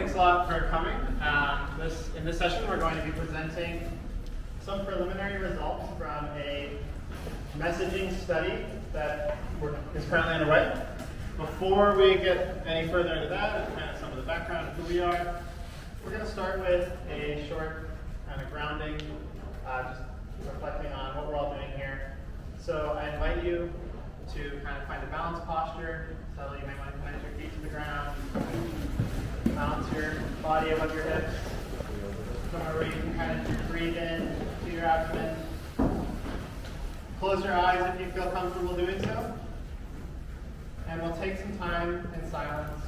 thanks a lot for coming. In this session, we're going to be presenting some preliminary results from a messaging study that is currently underway. Before we get any further into that, and kind of some of the background of who we are, we're going to start with a short kind of grounding, just reflecting on what we're all doing here. So I invite you to kind of find a balanced posture. So you may want to connect your feet to the ground, balance your body above your hips, somewhere where you can kind of breathe in to your abdomen. Close your eyes if you feel comfortable doing so. And we'll take some time in silence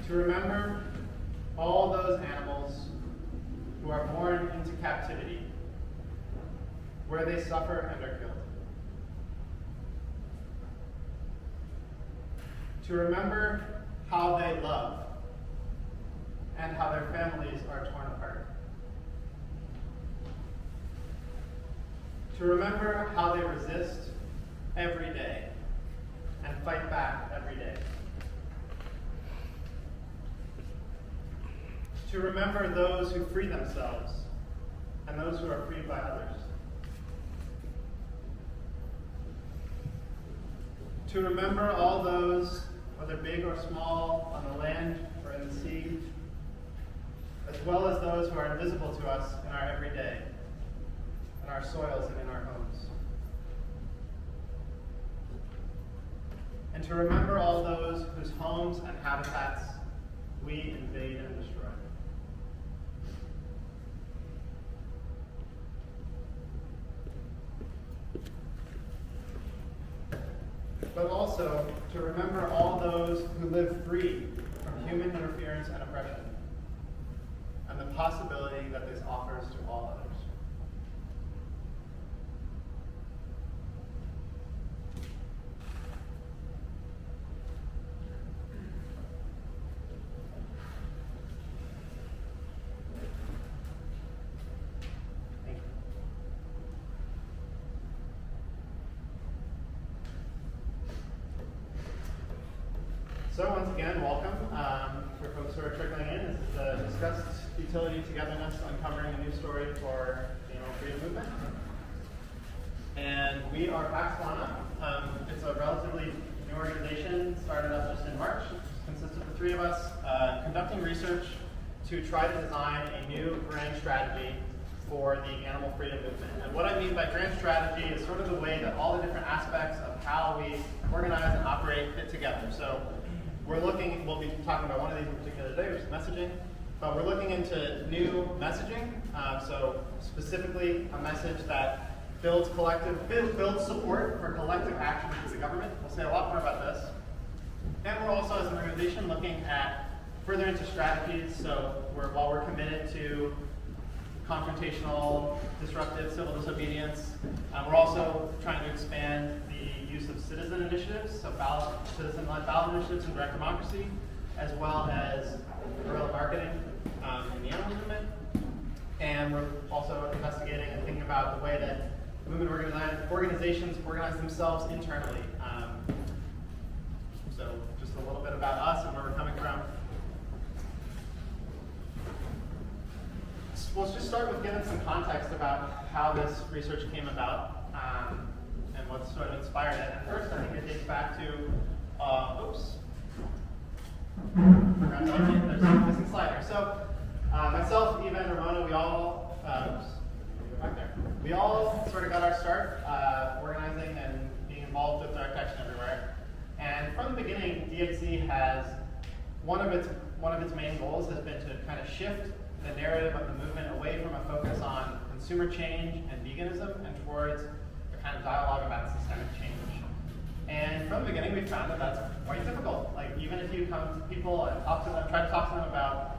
to remember all those animals who are born into captivity, where they suffer and are killed. To remember how they love and how their families are torn apart. To remember how they resist every day and fight back every day. To remember those who free themselves and those who are freed by others. To remember all those, whether big or small, on the land or in the sea, as well as those who are invisible to us in our everyday, in our soils and in our homes. And to remember all those whose homes and habitats we invade and destroy. But also to remember all those who live free from human interference and oppression, and the possibility that this offers to all others. Thank you. So once again, welcome. For folks who are trickling in, this is the Disgust, Futility, Togetherness, uncovering a new story for the animal freedom movement. And we are Pax Fauna. It's a relatively new organization, started up just in March. It consists of the three of us conducting research to try to design a new grand strategy for the animal freedom movement. And what I mean by grand strategy is sort of the way that all the different aspects of how we organize and operate fit together. So we'll be talking about one of these in particular today, which is messaging. But we're looking into new messaging. So specifically a message that builds support for collective action as a government. We'll say a lot more about this. And we're also, as an organization, looking at further into strategies. So while we're committed to confrontational, disruptive civil disobedience, we're also trying to expand the use of citizen initiatives, so citizen-led ballot initiatives in direct democracy, as well as guerrilla marketing in the animal movement. And we're also investigating and thinking about the way that movement organizations organize themselves internally. So just a little bit about us and where we're coming from. We'll just start with giving some context about how this research came about and what sort of inspired it. And first, I think it dates back to, there's a missing slide here. So myself, Aidan, Ramona, we all sort of got our start organizing and being involved with direct action everywhere. And from the beginning, DXC has one of its main goals has been to kind of shift the narrative of the movement away from a focus on consumer change and veganism and towards a kind of dialogue about systemic change. And from the beginning, we found that that's quite difficult. Like, even if you come to people and talk to them, try to talk to them about,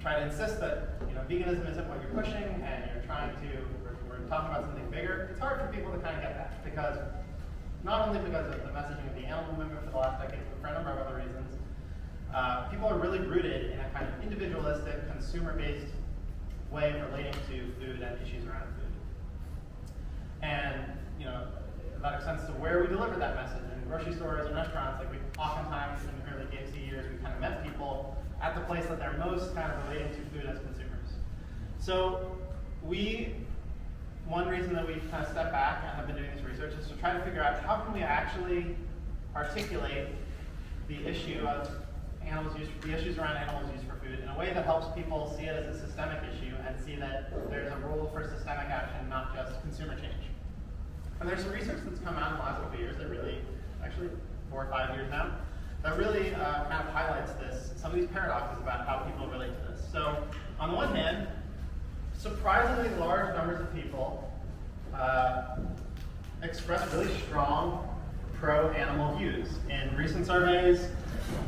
try to insist that, veganism isn't what you're pushing and you're trying to, we're talking about something bigger, it's hard for people to kind of get that, because not only because of the messaging of the animal movement for the last decade, but for a number of other reasons. People are really rooted in a kind of individualistic, consumer-based way of relating to food and issues around food. And, that extends to where we deliver that message. In grocery stores and restaurants, like we oftentimes in the early DXC years, we kind of met people place that they're most kind of relating to food as consumers. So one reason that we've kind of stepped back and have been doing this research is to try to figure out how can we actually articulate the issue of the issues around animals use for food in a way that helps people see it as a systemic issue and see that there's a role for systemic action, not just consumer change. And there's some research that's come out in the last couple of years that really, actually 4 or 5 years now, that really kind of highlights some of these paradoxes about how people relate to this. So on the one hand, surprisingly large numbers of people express really strong pro-animal views. In recent surveys,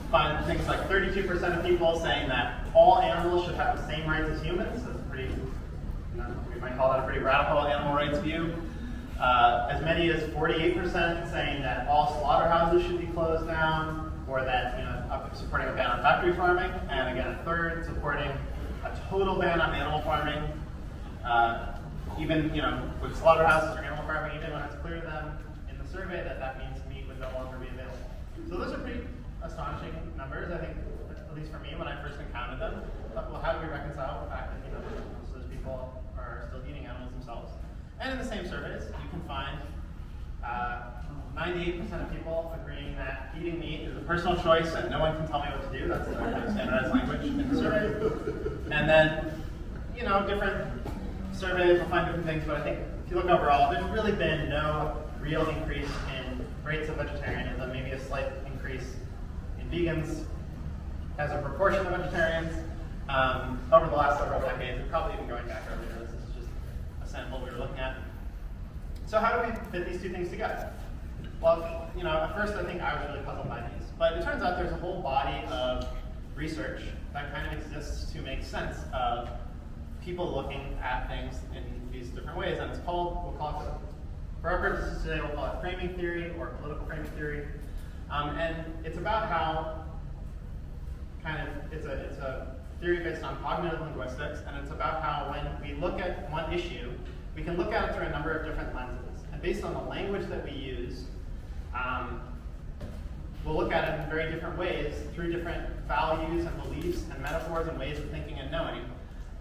find things like 32% of people saying that all animals should have the same rights as humans. That's pretty, we might call that a pretty radical animal rights view. As many as 48% saying that all slaughterhouses should be closed down, or that supporting a ban on factory farming, and again a third supporting a total ban on animal farming. Even with slaughterhouses or animal farming, even when it's clear to them in the survey that means meat would no longer be available. So those are pretty astonishing numbers, I think, at least for me when I first encountered them. Well, how do we reconcile the fact that most of those people are still eating animals themselves? And in the same surveys, you can find 98% of people agreeing that eating meat is a personal choice and no one can tell me what to do. That's the standardized language in the survey. And then, different surveys will find different things, but I think if you look overall, there's really been no real increase in rates of vegetarianism, maybe a slight increase in vegans as a proportion of vegetarians over the last several decades, and probably even going back earlier. This is just a sample we were looking at. So how do we fit these two things together? Well, at first I think I was really puzzled by these, but it turns out there's a whole body of research that kind of exists to make sense of people looking at things in these different ways, and we'll call it, for our purposes today, we'll call it framing theory or political framing theory. And it's about how it's a theory based on cognitive linguistics, and it's about how when we look at one issue, we can look at it through a number of different lenses. And based on the language that we use, we'll look at it in very different ways through different values and beliefs and metaphors and ways of thinking and knowing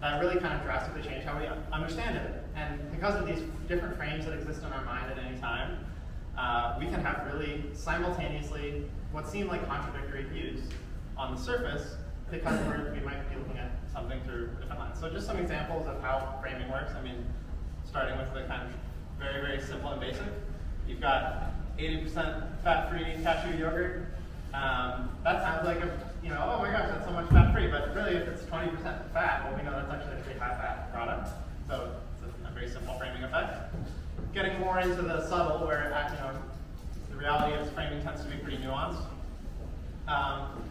that really kind of drastically change how we understand it. And because of these different frames that exist in our mind at any time, we can have really simultaneously what seem like contradictory views on the surface because we might be looking at something through a different lens. So just some examples of how framing works. Starting with the kind of very, very simple and basic. You've got 80% fat-free cashew yogurt. That sounds like oh my gosh, that's so much fat-free, but really if it's 20% fat, well, we know that's actually a pretty high-fat product. So it's a very simple framing effect. Getting more into the subtle, where the reality of framing tends to be pretty nuanced.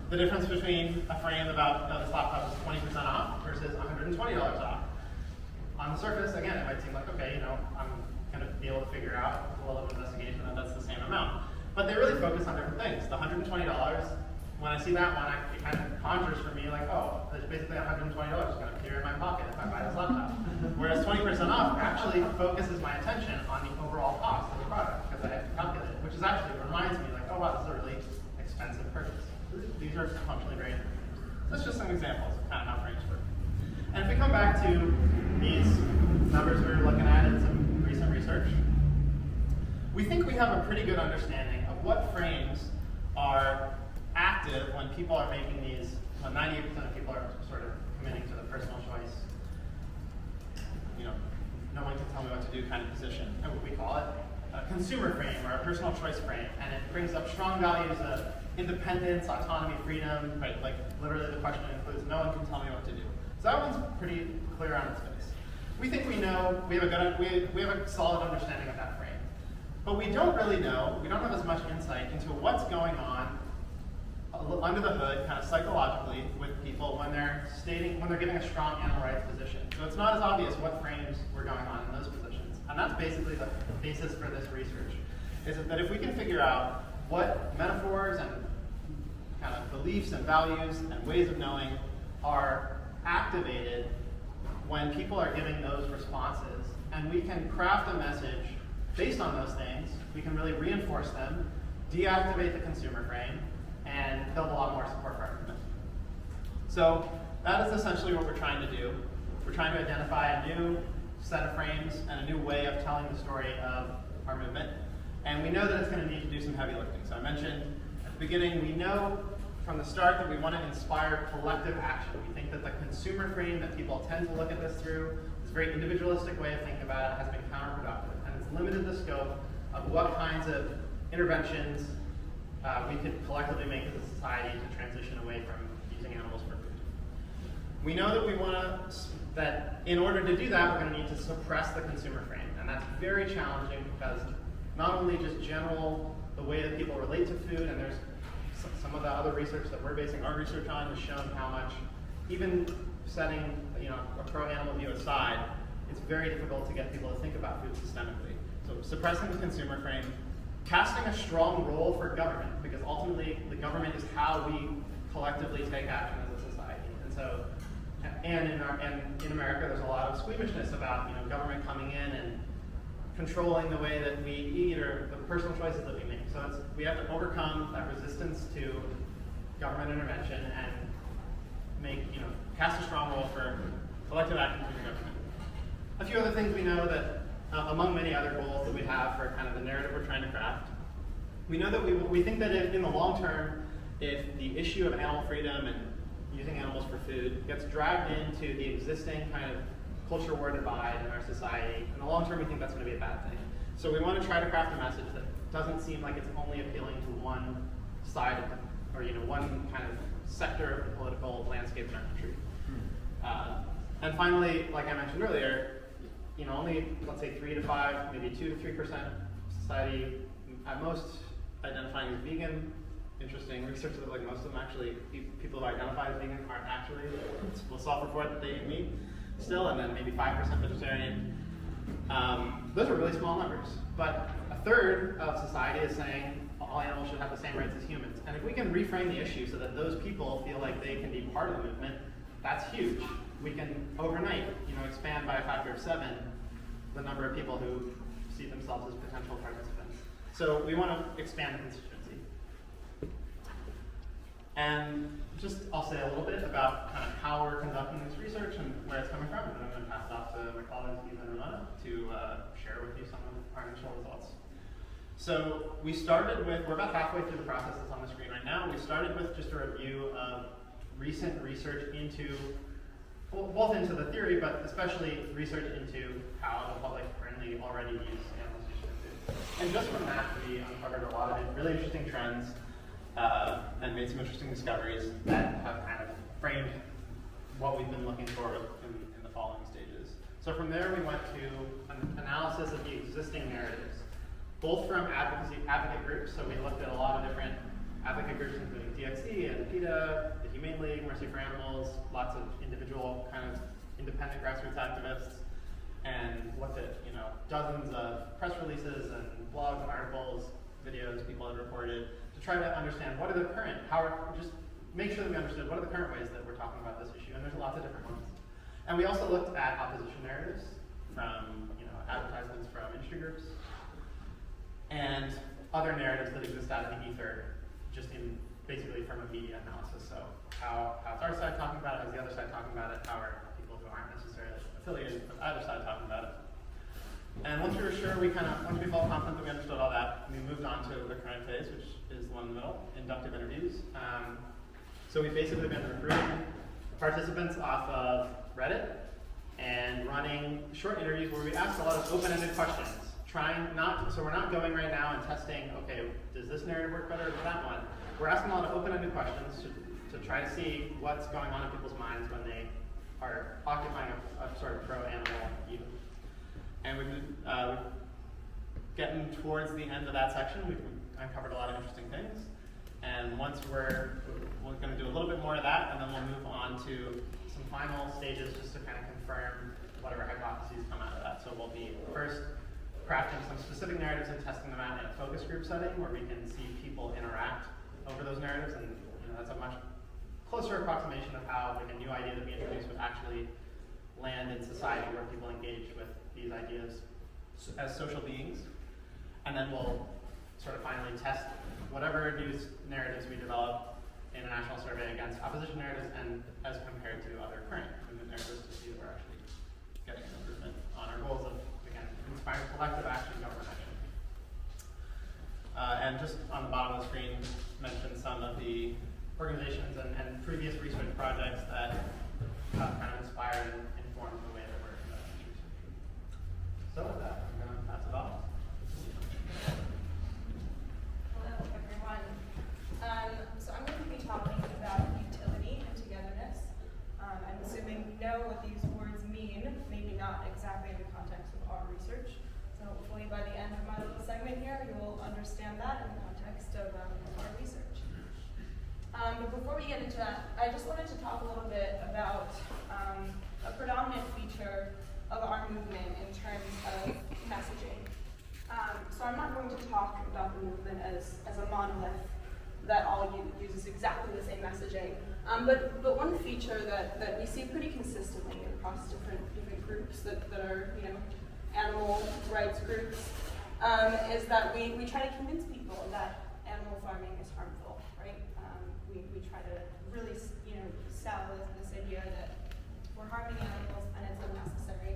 The difference between a frame about this laptop is 20% off versus $120 off. On the surface, again, it might seem like, okay, I'm going to be able to figure out with a little bit of investigation that that's the same amount. But they really focus on different things. The $120, when I see that one, it kind of conjures for me like, oh, there's basically $120 going to appear in my pocket if I buy this laptop. Whereas 20% off actually focuses my attention on the overall cost of the product because I have to calculate it, which is actually reminds me like, oh wow, this is a really expensive purchase. These are functionally very different. So that's just some examples of kind of how frames work. And if we come back to these numbers we were looking at in some recent research, we think we have a pretty good understanding of what frames are active when people are making these, when 98% of people are sort of committing to the personal choice, no one can tell me what to do kind of position. And what we call it a consumer frame or a personal choice frame. And it brings up strong values of independence, autonomy, freedom, right? Like literally the question includes no one can tell me what to do. So that one's pretty clear on its face. We think we know, we have a solid understanding of that frame. But we don't really know, we don't have as much insight into what's going on under the hood, kind of psychologically, with people when they're giving a strong animal rights position. So it's not as obvious what frames were going on in those positions. And that's basically the basis for this research, is that if we can figure out what metaphors and kind of beliefs and values and ways of knowing are activated when people are giving those responses, and we can craft a message based on those things, we can really reinforce them, deactivate the consumer frame, and build a lot more support for our movement. So that is essentially what we're trying to do. We're trying to identify a new set of frames and a new way of telling the story of our movement. And we know that it's going to need to do some heavy lifting. So I mentioned at the beginning, we know from the start that we want to inspire collective action. We think that the consumer frame that people tend to look at this through, this very individualistic way of thinking about it, has been counterproductive. And it's limited the scope of what kinds of interventions we could collectively make as a society to transition away from using animals for food. We know that we want to, that in order to do that, we're going to need to suppress the consumer frame. And that's very challenging because not only just the way that people relate to food, and there's some of the other research that we're basing our research on has shown how much, even setting a pro-animal view aside, it's very difficult to get people to think about food systemically. So suppressing the consumer frame, casting a strong role for government, because ultimately the government is how we collectively take action as a society. And so, and in America, there's a lot of squeamishness about government coming in and controlling the way that we eat or the personal choices that we make. So we have to overcome that resistance to government intervention and cast a strong role for collective action through the government. A few other things we know that, among many other goals that we have for kind of the narrative we're trying to craft, we know that we think that in the long term, if the issue of animal freedom and using animals for food gets dragged into the existing kind of culture war divide in our society, in the long term we think that's going to be a bad thing. So we want to try to craft a message that doesn't seem like it's only appealing to one side of one kind of sector of the political landscape in our country. And finally, like I mentioned earlier, only, let's say 3 to 5, maybe 2 to 3% of society at most identifying as vegan. Interesting research that like most of them actually, people who identify as vegan aren't actually, will self-report that they eat meat still, and then maybe 5% vegetarian. Those are really small numbers, but a third of society is saying all animals should have the same rights as humans. And if we can reframe the issue so that those people feel like they can be part of the movement, that's huge. We can overnight, expand by a factor of 7 the number of people who see themselves as potential participants. So we want to expand the constituency. And I'll say a little bit about kind of how we're conducting this research and where it's coming from, and then I'm going to pass it off to my colleagues, Aidan and Ramona, to share with you some of our initial results. So we started with, we're about halfway through the process that's on the screen right now. We started with just a review of recent research into, both into the theory, but especially research into how the public currently already use animals used for food. And just from that, we uncovered a lot of really interesting trends and made some interesting discoveries that have kind of framed what we've been looking for in the following stages. So from there, we went to an analysis of the existing narratives, both from advocate groups. So we looked at a lot of different advocate groups, including DXE and PETA, the Humane League, Mercy for Animals, lots of individual kind of independent grassroots activists, and looked at dozens of press releases and blogs and articles, videos people had reported, to try to understand what are the current, just make sure that we understood what are the current ways that we're talking about this issue, and there's lots of different ones. And we also looked at opposition narratives from advertisements from industry groups, and other narratives that exist out of the ether, just basically from a media analysis. So how's our side talking about it? How's the other side talking about it? How are people who aren't necessarily affiliated with either side talking about it? And once we were sure, once we felt confident that we understood all that, we moved on to the current phase, which is the one in the middle, inductive interviews. So we've basically been recruiting participants off of Reddit and running short interviews where we ask a lot of open-ended questions. So we're not going right now and testing, okay, does this narrative work better than that one? We're asking a lot of open-ended questions to try to see what's going on in people's minds when they are occupying a sort of pro-animal view. And we've been getting towards the end of that section. We've uncovered a lot of interesting things. And once we're going to do a little bit more of that, and then we'll move on to some final stages just to kind of confirm whatever hypotheses come out of that. So we'll be first crafting some specific narratives and testing them out in a focus group setting where we can see people interact over those narratives, and that's a much closer approximation of how a new idea that we introduce would actually land in society, where people engage with these ideas as social beings. And then we'll sort of finally test whatever new narratives we develop national survey against opposition narratives and as compared to other current movement narratives to see if we're actually getting an improvement on our goals of, again, inspiring collective action, government action. And just on the bottom of the screen, mention some of the organizations and previous research projects that have kind of inspired and informed the way that we're conducting research. So with that, I'm going to pass it off. Hello, everyone. So I'm going to be talking about futility and togetherness. I'm assuming you know what these words mean, maybe not exactly in the context of our research. So hopefully by the end of my little segment here, you will understand that in the context of our research. But before we get into that, I just wanted to talk a little bit about a predominant feature of our movement in terms of messaging. So I'm not going to talk about the movement as a monolith that all uses exactly the same messaging. But one feature that we see pretty consistently across different groups that are, animal rights groups, is that we try to convince people that animal farming is harmful, right? We try to really, sell this idea that we're harming animals and it's unnecessary.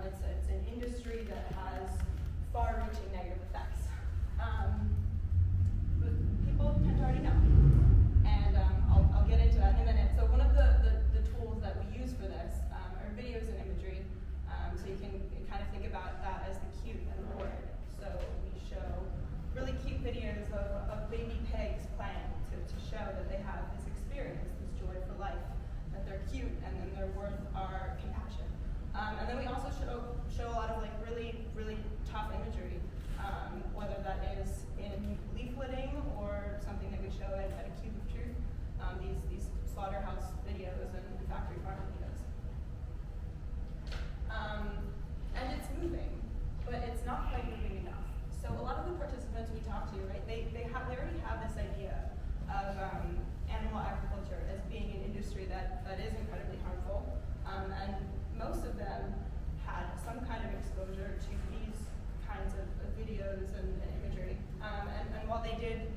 It's an industry that has far-reaching negative effects. But people tend to already know, and I'll get into that in a minute. So one of the tools that we use for this are videos and imagery. So you can kind of think about that as the cute and the word. So we show really cute videos of baby pigs playing to show that they have this experience, this joy for life, that they're cute, and then their worth are compassion. And then we also show a lot of really, really tough imagery, whether that is in leafleting or something that we show at a Cube of Truth, these slaughterhouse videos and factory farm videos. And it's moving, but it's not quite moving enough. So a lot of the participants we talk to, right, they already have this idea of animal agriculture as being an industry that is incredibly harmful, and most of them had some kind of exposure to these kinds of videos and imagery. And while they did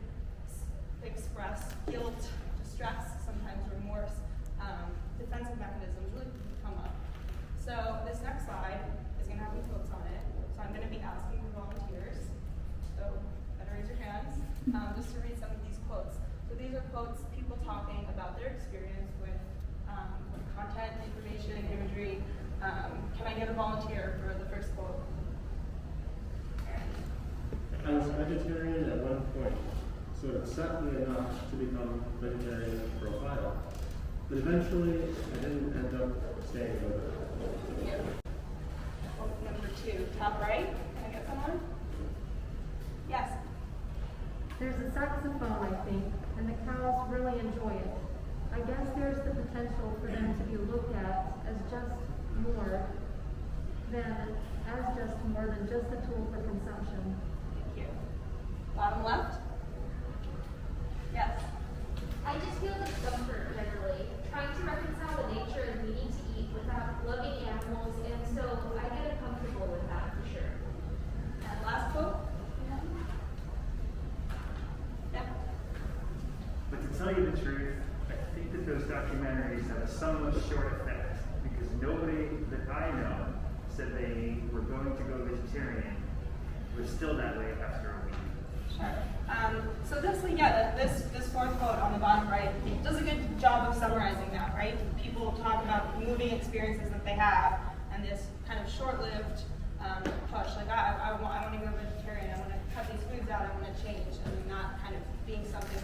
express guilt, distress, sometimes remorse, defensive mechanisms really come up. So this next slide is going to have some quotes on it. So I'm going to be asking the volunteers, so better raise your hands, just to read some of these quotes. So these are quotes, people talking about their experience with content, information, imagery. Can I get a volunteer for the first quote? I was a vegetarian at one point, so it upset me enough to become vegetarian for a while. But eventually, I didn't end up staying with it. Yeah. Quote number 2, top right. Can I get someone? Yes. There's a saxophone, I think, and the cows really enjoy it. I guess there's the potential for them to be looked at as just more than just a tool for consumption. Thank you. Bottom left. Yes. I just feel discomfort generally, trying to reconcile the nature of needing to eat without loving animals, and so I get uncomfortable with that for sure. And last quote. Yeah. But to tell you the truth, I think that those documentaries have a somewhat short effect because nobody that I know said they were going to go vegetarian, was still that way after a week. Sure. So this fourth quote on the bottom right does a good job of summarizing that, right? People talk about moving experiences that they have, and this kind of short-lived push, like I want to go vegetarian, I want to cut these foods out, I want to change, and not kind of being something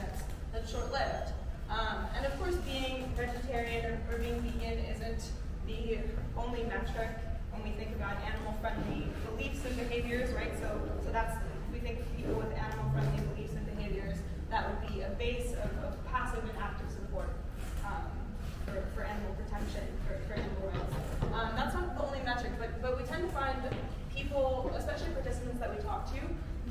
that's short-lived. And of course, being vegetarian or being vegan isn't the only metric when we think about animal-friendly beliefs and behaviors, right? So that's, we think people with animal-friendly beliefs and behaviors, that would be a base of passive and active support for animal protection, for animal rights. That's not the only metric, but we tend to find that people, especially participants that we talk to,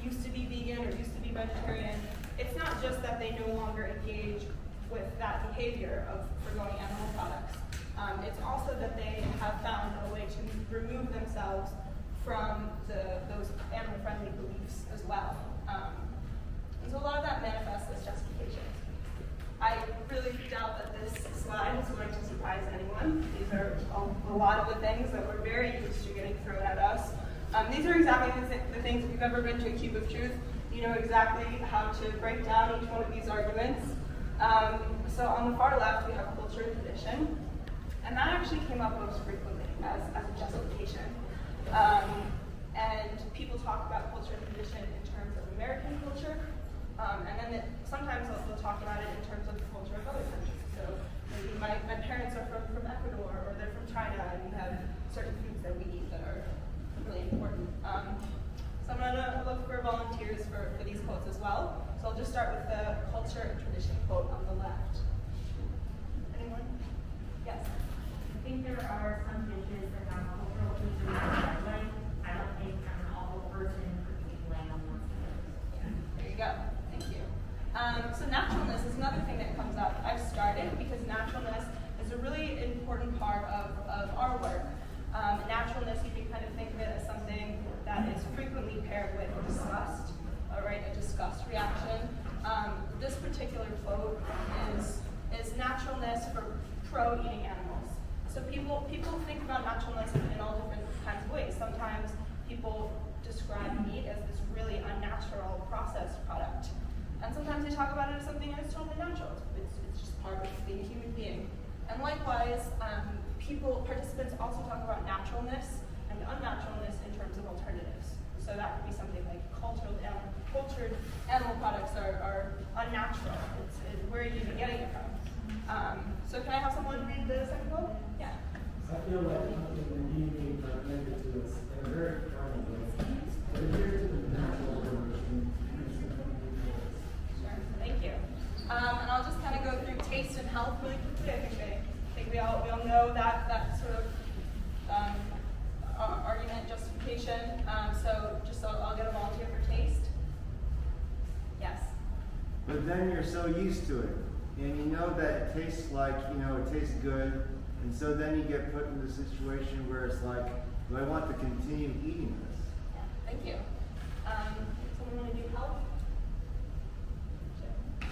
used to be vegan or used to be vegetarian. It's not just that they no longer engage with that behavior of forgoing animal products. It's also that they have found a way to remove themselves from those animal-friendly beliefs as well. And so a lot of that manifests as justification. I really doubt that this slide is going to surprise anyone. These are a lot of the things that we're very used to getting thrown at us. These are exactly the things, if you've ever been to a Cube of Truth, you know exactly how to break down each one of these arguments. So on the far left, we have culture and tradition. And that actually came up most frequently as a justification. And people talk about culture and tradition in terms of American culture. And then sometimes they'll talk about it in terms of the culture of other countries. So maybe my parents are from Ecuador, or they're from China, and we have certain foods that we eat that are really important. So I'm going to look for volunteers for these quotes as well. So I'll just start with the culture and tradition quote on the left. Anyone? Yes? I think there are some dishes that have cultural features that I like. I don't think I'm an awful person for eating lamb on one side. There you go. Thank you. So naturalness is another thing that comes up. I've started because naturalness is a really important part of our work. Naturalness, you can kind of think of it as something that is frequently paired with disgust, right? A disgust reaction. This particular quote is naturalness for pro-eating animals. So people think about naturalness in all different kinds of ways. Sometimes people describe meat as this really unnatural processed product. And sometimes they talk about it as something that's totally natural. It's just part of being a human being. And likewise, participants also talk about naturalness and unnaturalness in terms of alternatives. So that could be something like cultured animal products are unnatural. Where are you even getting it from? So can I have someone read the second quote? Yeah. I feel like something that you being connected to us in a very common way. But here's the natural version. Sure. Thank you. And I'll just kind of go through taste and health really quickly. I think we all know that sort of argument justification. So I'll get a volunteer for taste. Yes. But then you're so used to it, and you know that it tastes like, it tastes good, and so then you get put in the situation where it's like, do I want to continue eating this? Yeah. Thank you. Someone want to do health? Sure.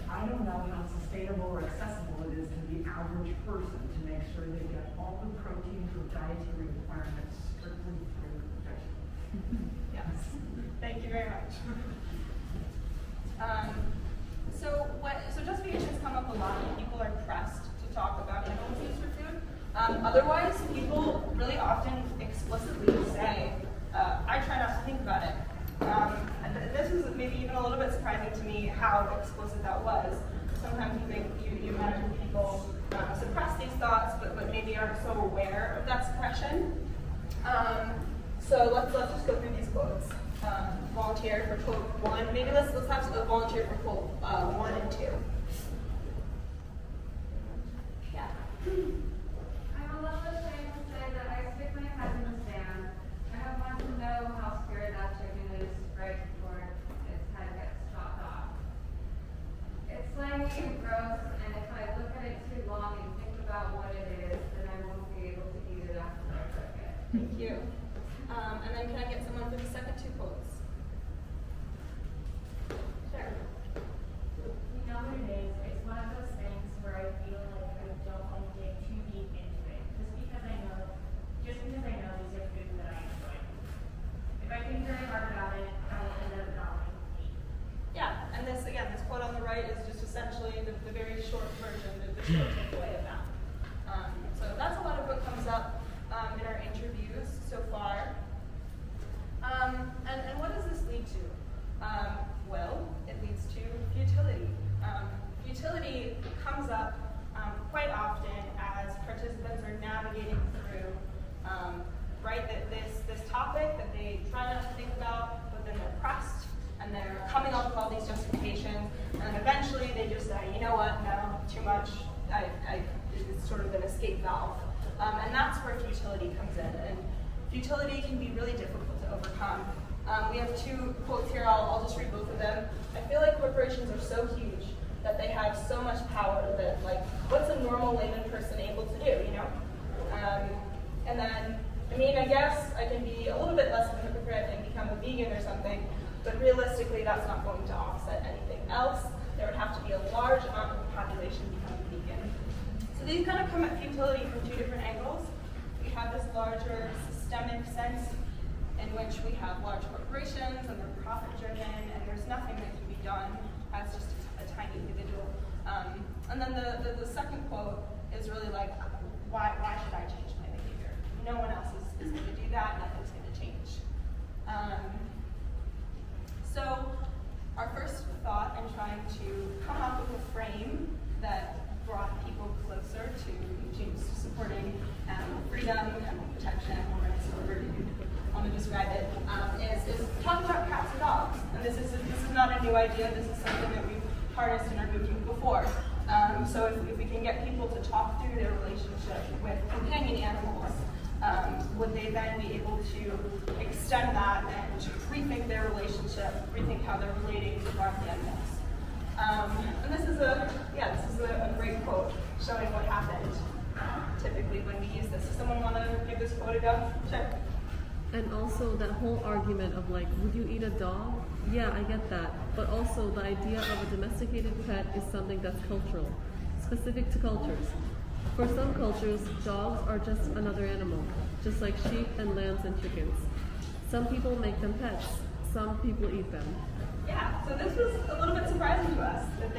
I don't know how sustainable or accessible it is to the average person to make sure they get all the protein for dietary requirements strictly through nutrition. Yes. Thank you very much. So justifications come up a lot when people are pressed to talk about animal foods for food. Otherwise, people really often explicitly say, I try not to think about it. And this was maybe even a little bit surprising to me how explicit that was. Sometimes you imagine people suppress these thoughts, but maybe aren't so aware of that suppression. So let's just go through these quotes. Volunteer for quote 1. Maybe let's have a volunteer for quote 1 and 2. Yeah. I'm a little ashamed to say that I stick my head in the sand. I don't want to know how scared that chicken is right before its head gets chopped off. It's slimy and gross, and if I look at it too long and think about what it is, then I won't be able to eat it after I cook it. Thank you. And then can I get someone for the second 2 quotes? Sure. You know what it is? It's one of those things where I feel like I don't want to dig too deep into it. Just because I know these are foods that I enjoy. If I think very hard about it, I will end up not liking meat. Yeah, and this quote on the right is just essentially the very short version, the short takeaway of that. So that's a lot of what comes up in our interviews so far. And what does this lead to? Well, it leads to futility. Futility comes up quite often as participants are navigating through, this topic that they try not to think about, but then they're pressed, and they're coming up with all these justifications, and then eventually they just say, you know what, no, too much, it's sort of an escape valve. And that's where futility comes in, and futility can be really difficult to overcome. We have 2 quotes here, I'll just read both of them. I feel like corporations are so huge that they have so much power that, what's a normal layman person able to do, And then, I guess I can be a little bit less of a hypocrite and become a vegan or something, but realistically, that's not going to offset anything else. There would have to be a large amount So these kind of come at futility from two different angles. We have this larger systemic sense in which we have large corporations and they're profit driven and there's nothing that can be done as just a tiny individual. And then the second quote is really like, why should I change my behavior? No one else is going to do that, nothing's going to change. So our first thought in trying to come up with a frame that brought people closer to supporting animal freedom, animal protection, animal rights, however you want to describe it, is talk about cats and dogs. And this is not a new idea. This is something that we've harnessed in our movement before. So if we can get people to talk through their relationship with companion animals, would they then be able to extend that and rethink their relationship, rethink how they're relating to farm animals? And this is a great quote showing what happened typically when we use this. Does someone want to give this quote a go? Sure. And also that whole argument of like, would you eat a dog? Yeah, I get that. But also the idea of a domesticated pet is something that's cultural, specific to cultures. For some cultures, dogs are just another animal, just like sheep and lambs and chickens. Some people make them pets, some people eat them. Yeah, so this was a little bit surprising to us that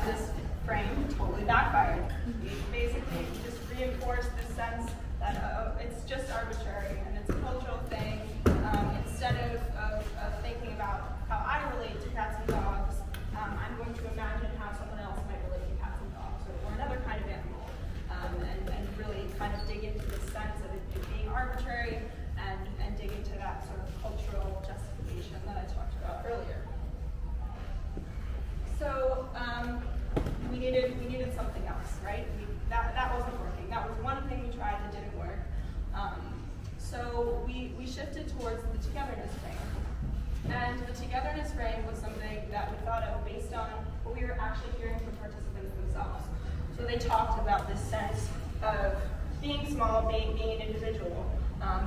this frame totally backfired. We basically just reinforced this sense that it's just arbitrary and it's a cultural thing. Instead of thinking about how I relate to cats and dogs, I'm going to imagine how someone else might relate to cats and dogs or another kind of animal, and really kind of dig into this sense of it being arbitrary and dig into that sort of cultural justification that I talked about earlier. So we needed something else, right? That wasn't working. That was one thing we tried that didn't work. So we shifted towards the togetherness frame. And the togetherness frame was something that we thought of based on what we were actually hearing from participants themselves. So they talked about this sense of being small, being an individual.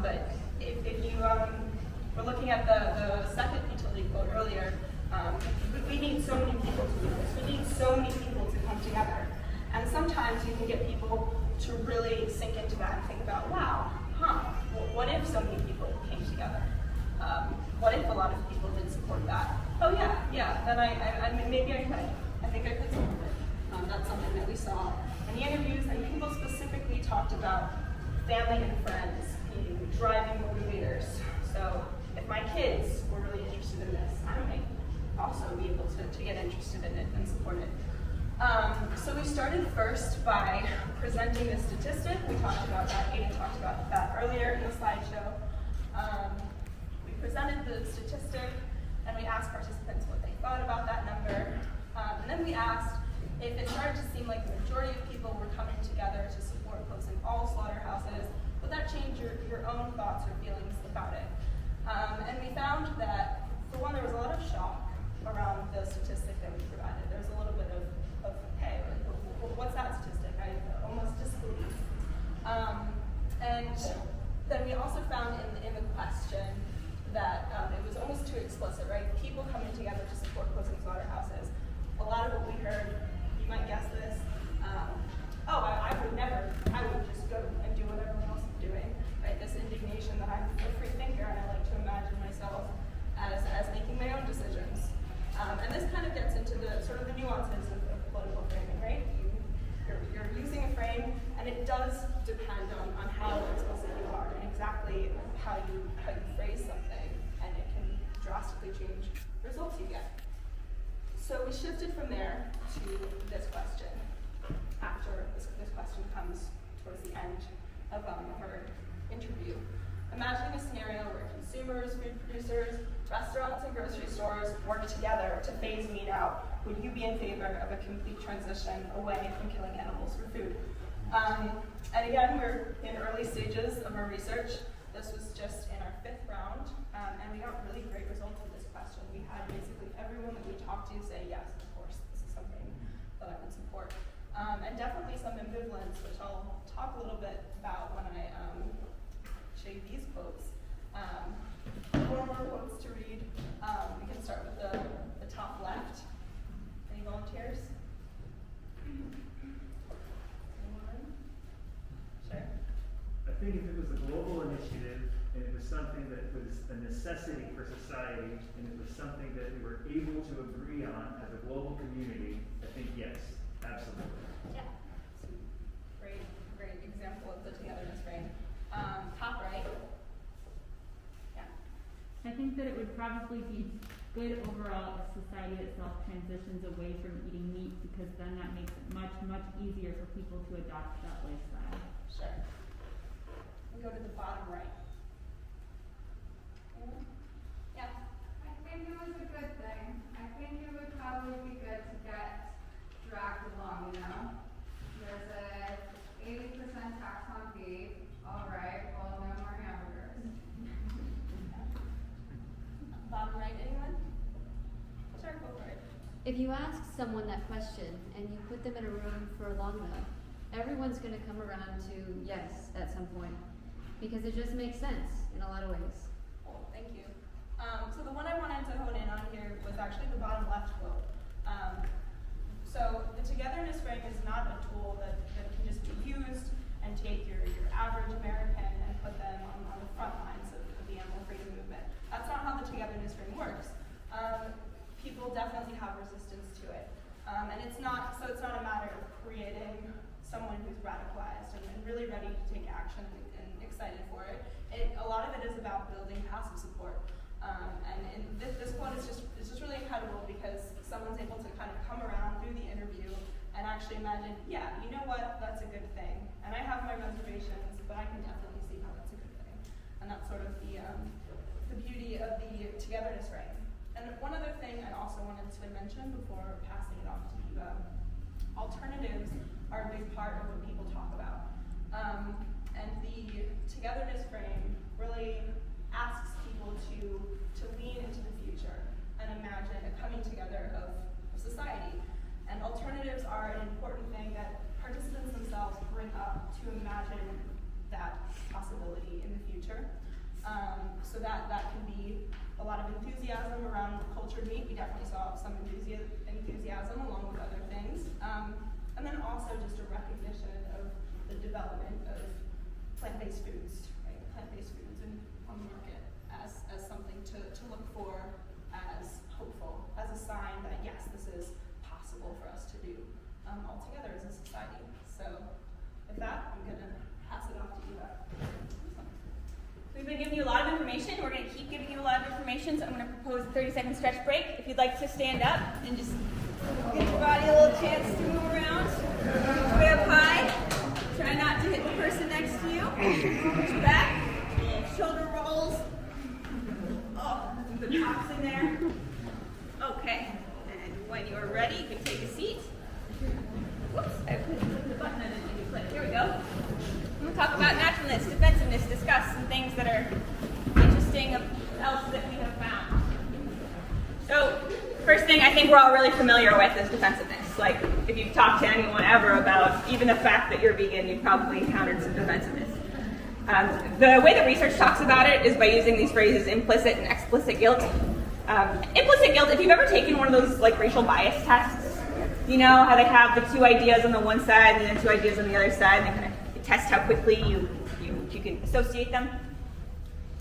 But if you were looking at the second utility quote earlier, we need so many people to do this. We need so many people to come together. And sometimes you can get people to really sink into that and think about, wow, well, what if so many people came together? What if a lot of people did support that? Oh yeah, then maybe I could. I think I could support it. That's something that we saw in the interviews, and people specifically talked about family and friends being driving motivators. So if my kids were really interested in this, I might also be able to get interested in it and support it. So we started first by presenting the statistic. We talked about that. Aidan talked about that earlier in the slideshow. We presented the statistic and we asked participants what they thought about that number. And then we asked if it started to seem like the majority of people were coming together to support closing all slaughterhouses, would that change your own thoughts or feelings about it? And we found that, for one, there was a lot of shock around the statistic that we provided. There was a little bit of hey, what's that statistic? I almost disbelieve. And then we also found in the question that it was almost too explicit, right? People coming together to support closing slaughterhouses. A lot of what we heard, you might guess this, I would just go and do what everyone else is doing, right? This indignation that I'm a free thinker and I like to imagine myself as making my own decisions. And this kind of gets into the sort of the nuances of political framing, right? You're using a frame, and it does depend on how explicit you are and exactly how you phrase something, and it can drastically change the results you get. So we shifted from there to this question. After this question comes towards the end of her interview. Imagining a scenario where consumers, food producers, restaurants, and grocery stores work together to phase meat out. Would you be in favor of a complete transition away from killing animals for food? And again, we're in early stages of our research. This was just in our 5th round, and we got really great results with this question. We had basically everyone that we talked to say, yes, of course, this is something that I would support. And definitely some ambivalence, which I'll talk a little bit about when I show you these quotes. 4 more quotes to read. We can start with the top left. Any volunteers? think if it was a global initiative and it was something that was a necessity for society and it was something that we were able to agree on as a global community, I think yes, absolutely. Yeah. Great example of the togetherness frame. Top right. Yeah. I think that it would probably be good overall if society itself transitions away from eating meat, because then that makes it much, much easier for people to adopt that lifestyle. Sure. We go to the bottom right. Anyone? Yeah. I think it was a good thing. I think it would probably be good to get dragged along, you know? There's a 80% tax on beef. All right, well, no more hamburgers. Bottom right, anyone? Sure, go for it. If you ask someone that question and you put them in a room for long enough, everyone's going to come around to yes at some point, because it just makes sense in a lot of ways. Cool, thank you. So the one I wanted to hone in on here was actually the bottom left quote. So the togetherness frame is not a tool that can just be used and take your average American and put them on the front lines of the animal freedom movement. That's not how the togetherness frame works. People definitely have resistance to it. And it's not a matter of creating someone who's radicalized and really ready to take action and excited for it. A lot of it is about building passive support. And this quote is just really incredible because someone's able to kind of come around through the interview and actually imagine, yeah, you know what, that's a good thing. And I have my reservations, but I can definitely see how that's a good thing. And that's sort of the beauty of the togetherness frame. And one other thing I also wanted to mention before passing it off to you, alternatives are a big part of what people talk about. And the togetherness frame really asks people to lean into the future and imagine a coming together of society. And alternatives are an important thing that participants themselves bring up to imagine that possibility in the future. So that can be a lot of enthusiasm around cultured meat. We definitely saw some enthusiasm along with other things. And then also just a recognition of the development of plant-based foods, right? Plant-based foods on the market as something to look for, as hopeful, as a sign that yes, this is possible for us to do all together as a society. So with that, I'm gonna pass it off to you. We've been giving you a lot of information. We're going to keep giving you a lot of information, so I'm going to propose a 30-second stretch break. If you'd like to stand up and just give your body a little chance to move around. Reach way up high. Try not to hit the person next to you. Push back. Shoulder rolls. Oh, put the tops in there. Okay. And when you're ready, you can take a seat. Whoops, I put the button I didn't need to click. Here we go. We'll talk about naturalness, defensiveness, disgust, some things that are interesting else that we have found. So, first thing I think we're all really familiar with is defensiveness. Like, if you've talked to anyone ever about even the fact that you're vegan, you've probably encountered some defensiveness. The way the research talks about it is by using these phrases implicit and explicit guilt. Implicit guilt, if you've ever taken one of those like racial bias tests, you know how they have the two ideas on the one side and then two ideas on the other side, and they kind of test how quickly you can associate them.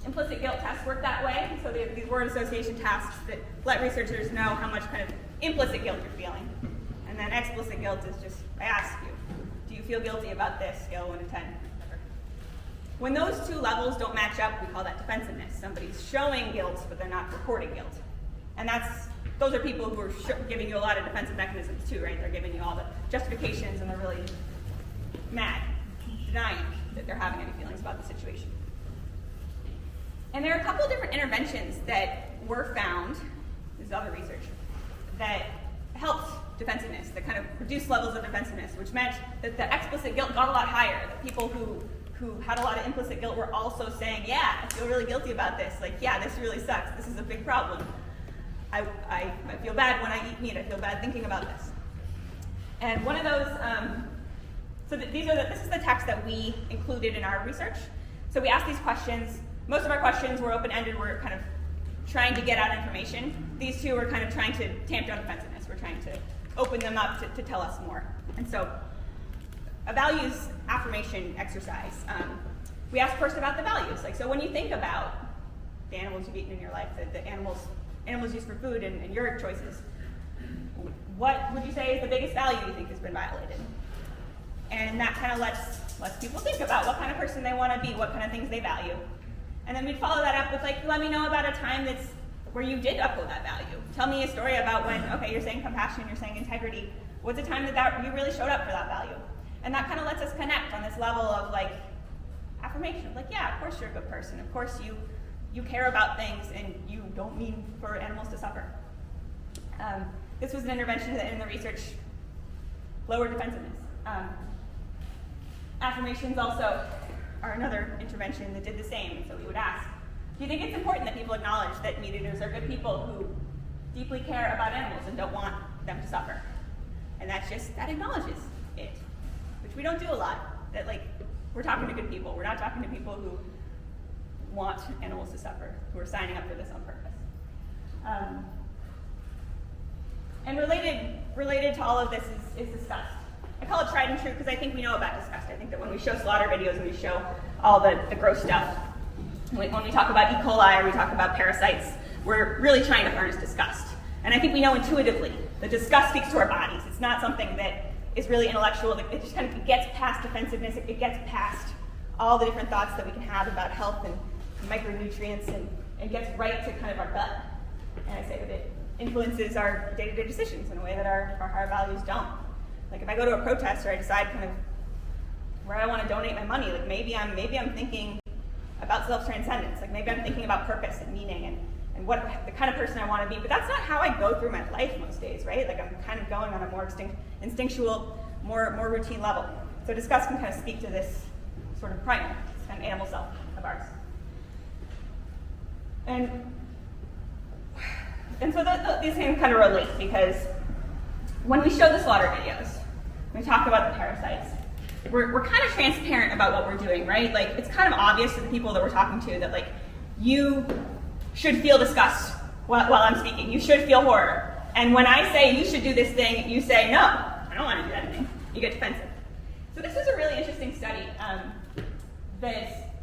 Implicit guilt tests work that way. So they have these word association tasks that let researchers know how much kind of implicit guilt you're feeling. And then explicit guilt is just, I ask you, do you feel guilty about this? Scale 1 to 10. When those two levels don't match up, we call that defensiveness. Somebody's showing guilt, but they're not reporting guilt. And those are people who are giving you a lot of defensive mechanisms too, right? They're giving you all the justifications and they're really mad, denying that they're having any feelings about the situation. And there are a couple of different interventions that were found, this is other research, that helped defensiveness, that kind of reduced levels of defensiveness, which meant that the explicit guilt got a lot higher. That people who had a lot of implicit guilt were also saying, yeah, I feel really guilty about this. Like, yeah, this really sucks. This is a big problem. I feel bad when I eat meat. I feel bad thinking about this. And one of those, this is the text that we included in our research. So we asked these questions. Most of our questions were open-ended. We're kind of trying to get out information. These two were kind of trying to tamp down defensiveness. We're trying to open them up to tell us more. And so a values affirmation exercise. We ask first about the values. Like, so when you think about the animals you've eaten in your life, the animals used for food and your choices, what would you say is the biggest value you think has been violated? And that kind of lets people think about what kind of person they want to be, what kind of things they value. And then we'd follow that up with like, let me know about a time that's where you did uphold that value. Tell me a story about when, okay, you're saying compassion, you're saying integrity. What's a time that you really showed up for that value? And that kind of lets us connect on this level of like affirmation. Like, yeah, of course you're a good person. Of course you care about things and you don't mean for animals to suffer. This was an intervention that in the research lowered defensiveness. Affirmations also are another intervention that did the same. So we would ask, do you think it's important that people acknowledge that meat eaters are good people who deeply care about animals and don't want them to suffer? And that acknowledges it, which we don't do a lot. That like, we're talking to good people. We're not talking to people who want animals to suffer, who are signing up for this on purpose. And related to all of this is disgust. I call it tried and true because I think we know about disgust. I think that when we show slaughter videos and we show all the gross stuff, when we talk about E. coli or we talk about parasites, we're really trying to harness disgust. And I think we know intuitively that disgust speaks to our bodies. It's not something that is really intellectual. It just kind of gets past defensiveness. It gets past all the different thoughts that we can have about health and micronutrients and gets right to kind of our gut. And I say that it influences our day-to-day decisions in a way that our higher values don't. Like if I go to a protest or I decide kind of where I want to donate my money, like maybe I'm thinking about self-transcendence. Like maybe I'm thinking about purpose and meaning and what the kind of person I want to be. But that's not how I go through my life most days, right? Like I'm kind of going on a more instinctual, more routine level. So disgust can kind of speak to this sort of primal, this kind of animal self of ours. And so these things kind of relate because when we show the slaughter videos, when we talk about the parasites, we're kind of transparent about what we're doing, right? Like it's kind of obvious to the people that we're talking to that like you should feel disgust while I'm speaking. You should feel horror. And when I say you should do this thing, you say no, I don't want to do that thing. You get defensive. So this was a really interesting study that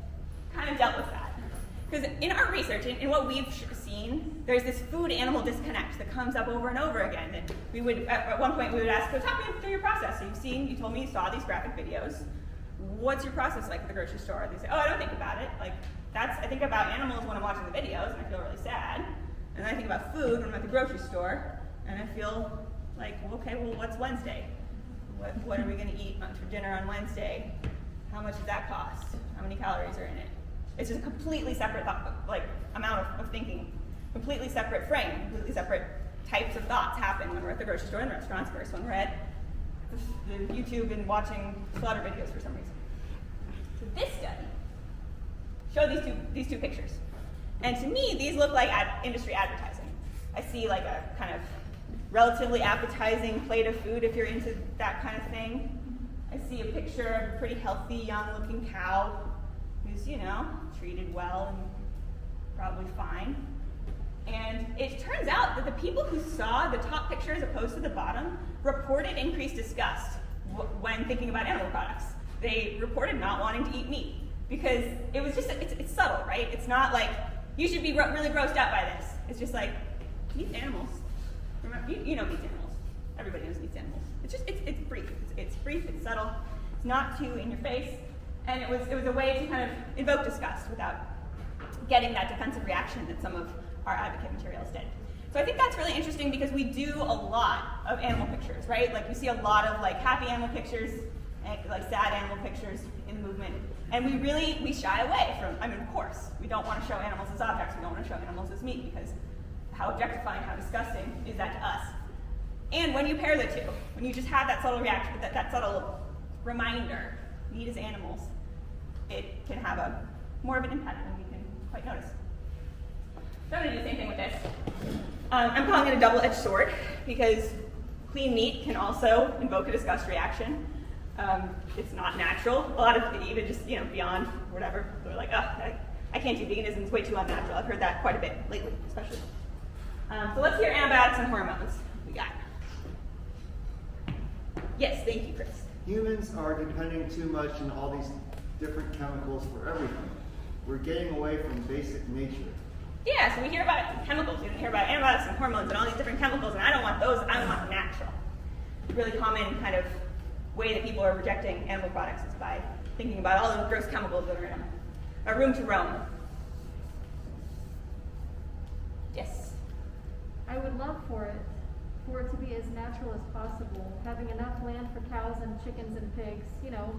kind of dealt with that. Because in our research, in what we've seen, there's this food-animal disconnect that comes up over and over again. And we would, at one point, we would ask, so talk me through your process. So you told me you saw these graphic videos. What's your process like at the grocery store? They say, oh, I don't think about it. Like, I think about animals when I'm watching the videos, and I feel really sad. And then I think about food when I'm at the grocery store, and I feel like, well, okay, well, what's Wednesday? What are we going to eat for dinner on Wednesday? How much does that cost? How many calories are in it? It's just a completely separate amount of thinking, completely separate frame, completely separate types of thoughts happen when we're at the grocery store and the restaurants versus when we're at the YouTube and watching slaughter videos for some reason. So this study showed these two pictures. And to me, these look like industry advertising. I see like a kind of relatively appetizing plate of food if you're into that kind of thing. I see a picture of a pretty healthy, young-looking cow who's, treated well and probably fine. And it turns out that the people who saw the top picture as opposed to the bottom reported increased disgust when thinking about animal products. They reported not wanting to eat meat because it was just, it's subtle, right? It's not like, you should be really grossed out by this. It's just like, meat animals. Remember, you know meat animals. Everybody knows meat animals. It's just, it's brief. It's brief, it's subtle. It's not too in your face. And it was a way to kind of invoke disgust without getting that defensive reaction that some of our advocate materials did. So I think that's really interesting because we do a lot of animal pictures, right? Like you see a lot of like happy animal pictures and like sad animal pictures in the movement. And we shy away from, of course, we don't want to show animals as objects. We don't want to show animals as meat because how objectifying, how disgusting is that to us? And when you pair the two, when you just have that subtle reaction, that subtle reminder, meat is animals, it can have more of an impact than we can quite notice. So I'm going to do the same thing with this. I'm calling it a double-edged sword because clean meat can also invoke a disgust reaction. It's not natural. A lot of even just beyond whatever, they're like, I can't do veganism. It's way too unnatural. I've heard that quite a bit lately, especially. So let's hear antibiotics and hormones. We got. Yes, thank you, Chris. Humans are depending too much on all these different chemicals for everything. We're getting away from basic nature. Yeah, so we hear about chemicals, we hear about antibiotics and hormones and all these different chemicals, and I don't want those, I want natural. Really common kind of way that people are rejecting animal products is by thinking about all those gross chemicals that are in them. A room to roam. Yes? I would love for it to be as natural as possible, having enough land for cows and chickens and pigs,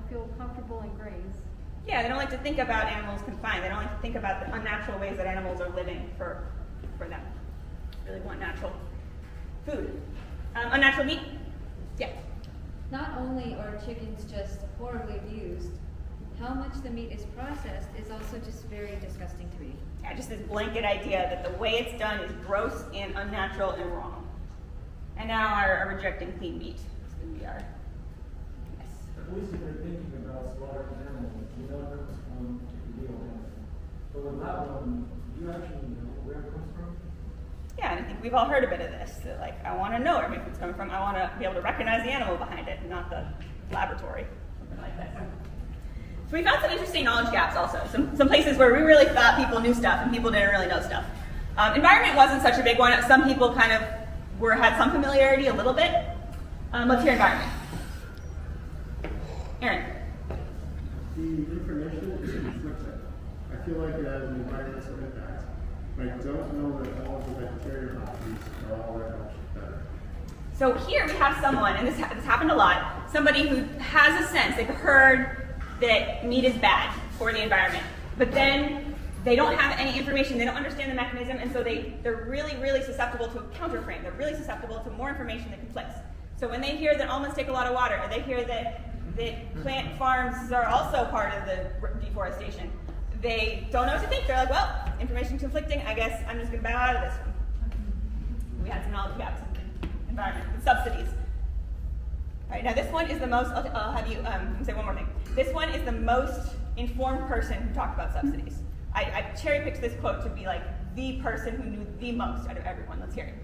feel comfortable and graze. Yeah, they don't like to think about animals confined. They don't like to think about the unnatural ways that animals are living for them. Really want natural food. Unnatural meat? Yeah. Not only are chickens just horribly abused, how much the meat is processed is also just very disgusting to me. Yeah, just this blanket idea that the way it's done is gross and unnatural and wrong. And now are rejecting clean meat. It's going to be our, yes. At least if they're thinking about slaughtering animals, the deal. But with that one, you actually know where it comes from? Yeah, and I think we've all heard a bit of this. That, I want to know where my food's coming from. I want to be able to recognize the animal behind it, not the laboratory. Something like that. So we found some interesting knowledge gaps also. Some places where we really thought people knew stuff and people didn't really know stuff. Environment wasn't such a big one. Some people kind of had some familiarity a little bit. Let's hear environment. Aaron. The information is conflicting. I feel like it has an environmental impact. But I don't know that all of the vegetarian options are all that much better. So here we have someone, and this happened a lot, somebody who has a sense, they've heard that meat is bad for the environment, but then they don't have any information, they don't understand the mechanism, and so they're really, really susceptible to a counterframe. They're really susceptible to more information that conflicts. So when they hear that almonds take a lot of water, or they hear that plant farms are also part of the deforestation, they don't know what to think. They're like, well, information conflicting, I guess I'm just going to bow out of this one. We had some knowledge gaps in the environment, with subsidies. All right, now this one is the most, I'll have you say one more thing. This one is the most informed person who talked about subsidies. I cherry-picked this quote to be like the person who knew the most out of everyone. Let's hear it.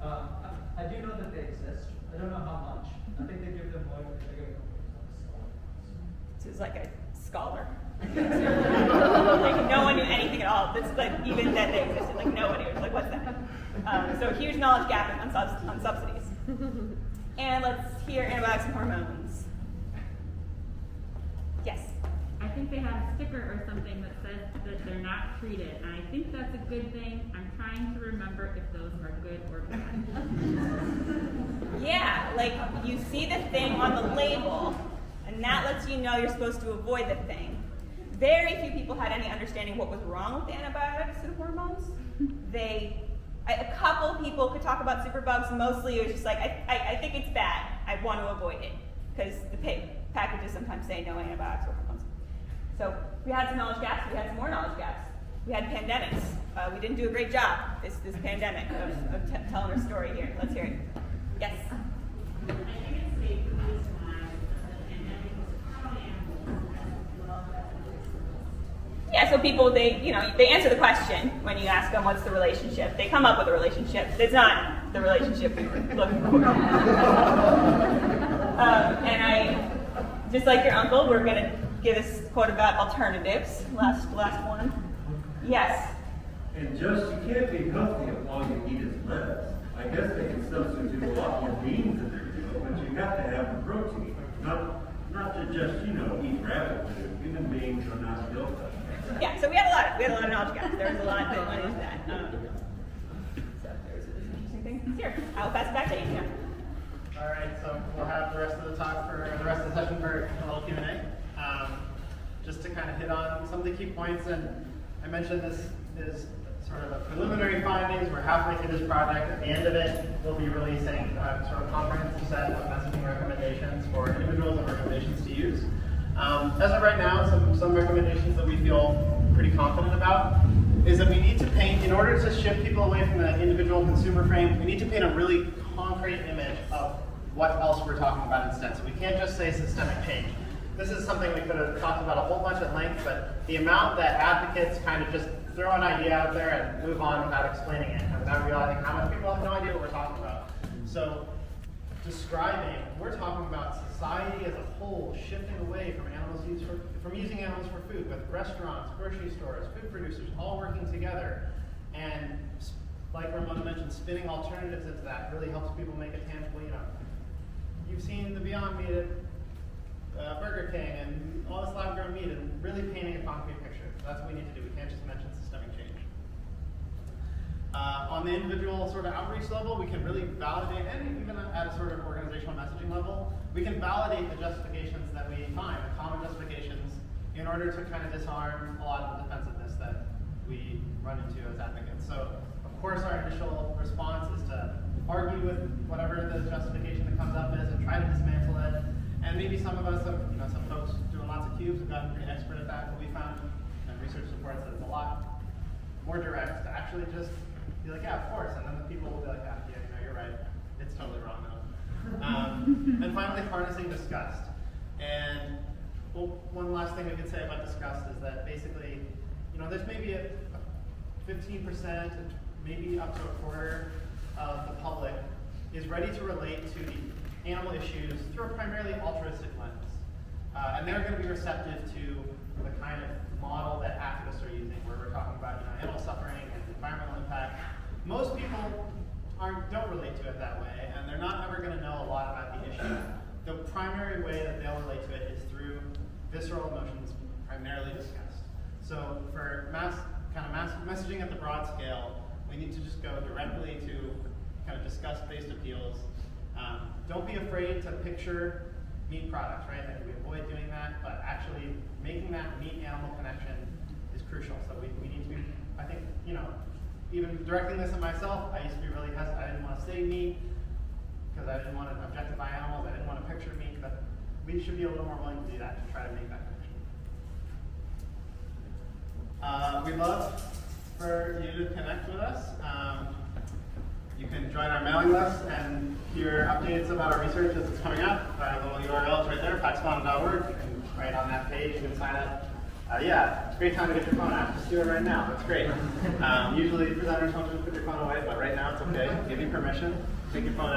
I do know that they exist. I don't know how much. I think they give them more than they give them. So it's like a scholar. Like no one knew anything at all. It's like even that they existed. Like nobody was like, what's that? So huge knowledge gap on subsidies. And let's hear antibiotics and hormones. Yes. I think they have a sticker or something that says that they're not treated, and I think that's a good thing. I'm trying to remember if those are good or bad. Yeah, like you see the thing on the label, and that lets you know you're supposed to avoid the thing. Very few people had any understanding what was wrong with the antibiotics and hormones. A couple people could talk about superbugs. Mostly it was just like, I think it's bad. I want to avoid it. Because the packages sometimes say no antibiotics or hormones. So we had some knowledge gaps. We had some more knowledge gaps. We had pandemics. We didn't do a great job this pandemic of telling our story here. Let's hear it. Yes? I think it's safe to use why the pandemic was probably animals as well as Yeah, so people, they answer the question when you ask them what's the relationship. They come up with a relationship. It's not the relationship we were looking for. And just like your uncle, we're going to give this quote about alternatives. Last one. Yes? And just, you can't be healthy as long as you eat as lettuce. I guess they can substitute a lot more beans in there, but you have to have the protein. Not to just, eat rabbit food. Human beings are not built that way. Yeah, so we had a lot of knowledge gaps. There was a lot that went into that. So there's some interesting things. Here, I'll pass it back to Aidan. All right, so we'll have the rest of the talk for the rest of the session for a little Q&A. Just to kind of hit on some of the key points, and I mentioned this is sort of a preliminary findings. We're halfway through this project. At the end of it, we'll be releasing a sort of comprehensive set of messaging recommendations for individuals and organizations to use. As of right now, some recommendations that we feel pretty confident about is that we need to paint, in order to shift people away from the individual consumer frame, we need to paint a really concrete image of what else we're talking about instead. So we can't just say systemic change. This is something we could have talked about a whole bunch at length, but the amount that advocates kind of just throw an idea out there and move on without explaining it, and without realizing how much people have no idea what we're talking about. So describing, we're talking about society as a whole shifting away from using animals for food, with restaurants, grocery stores, food producers all working together. And like Ramona mentioned, spinning alternatives into that really helps people make it tangible. You've seen the Beyond Meat at Burger King and all this lab-grown meat, and really painting a concrete picture. That's what we need to do. We can't just mention systemic change. On the individual sort of outreach level, we can really validate, and even at a sort of organizational messaging level, we can validate the justifications that we find, the common justifications, in order to kind of disarm a lot of the defensiveness that we run into as advocates. So, of course, our initial response is to argue with whatever the justification that comes up is and try to dismantle it. And maybe some of us, some folks doing lots of cubes have gotten pretty expert at that, but we found, and research supports that it's a lot more direct to actually just be like, yeah, of course, and then the people will be like, yeah, you're right, it's totally wrong though. And finally, harnessing disgust. And one last thing we could say about disgust is that basically, there's maybe a 15%, maybe up to a quarter of the public is ready to relate to the animal issues through a primarily altruistic lens. And they're going to be receptive to the kind of model that activists are using, where we're talking about animal suffering and environmental impact. Most people don't relate to it that way, and they're not ever going to know a lot about the issue. The primary way that they'll relate to it is through visceral emotions, primarily disgust. So for mass messaging at the broad scale, we need to just go directly to kind of disgust-based appeals. Don't be afraid to picture meat products, right? Like we avoid doing that, but actually making that meat-animal connection is crucial. So we need to be, I think, even directing this at myself, I used to be really hesitant. I didn't want to say meat because I didn't want to objectify animals. I didn't want to picture meat, but we should be a little more willing to do that, to try to make that connection. We'd love for you to connect with us. You can join our mailing list and hear updates about our research as it's coming up. Our little URL is right there, paxfauna.org. You can write on that page, you can sign up. Yeah, it's a great time to get your phone out. Just do it right now. That's great. Usually presenters want you to put your phone away, but right now it's okay. Give you permission. Take your phone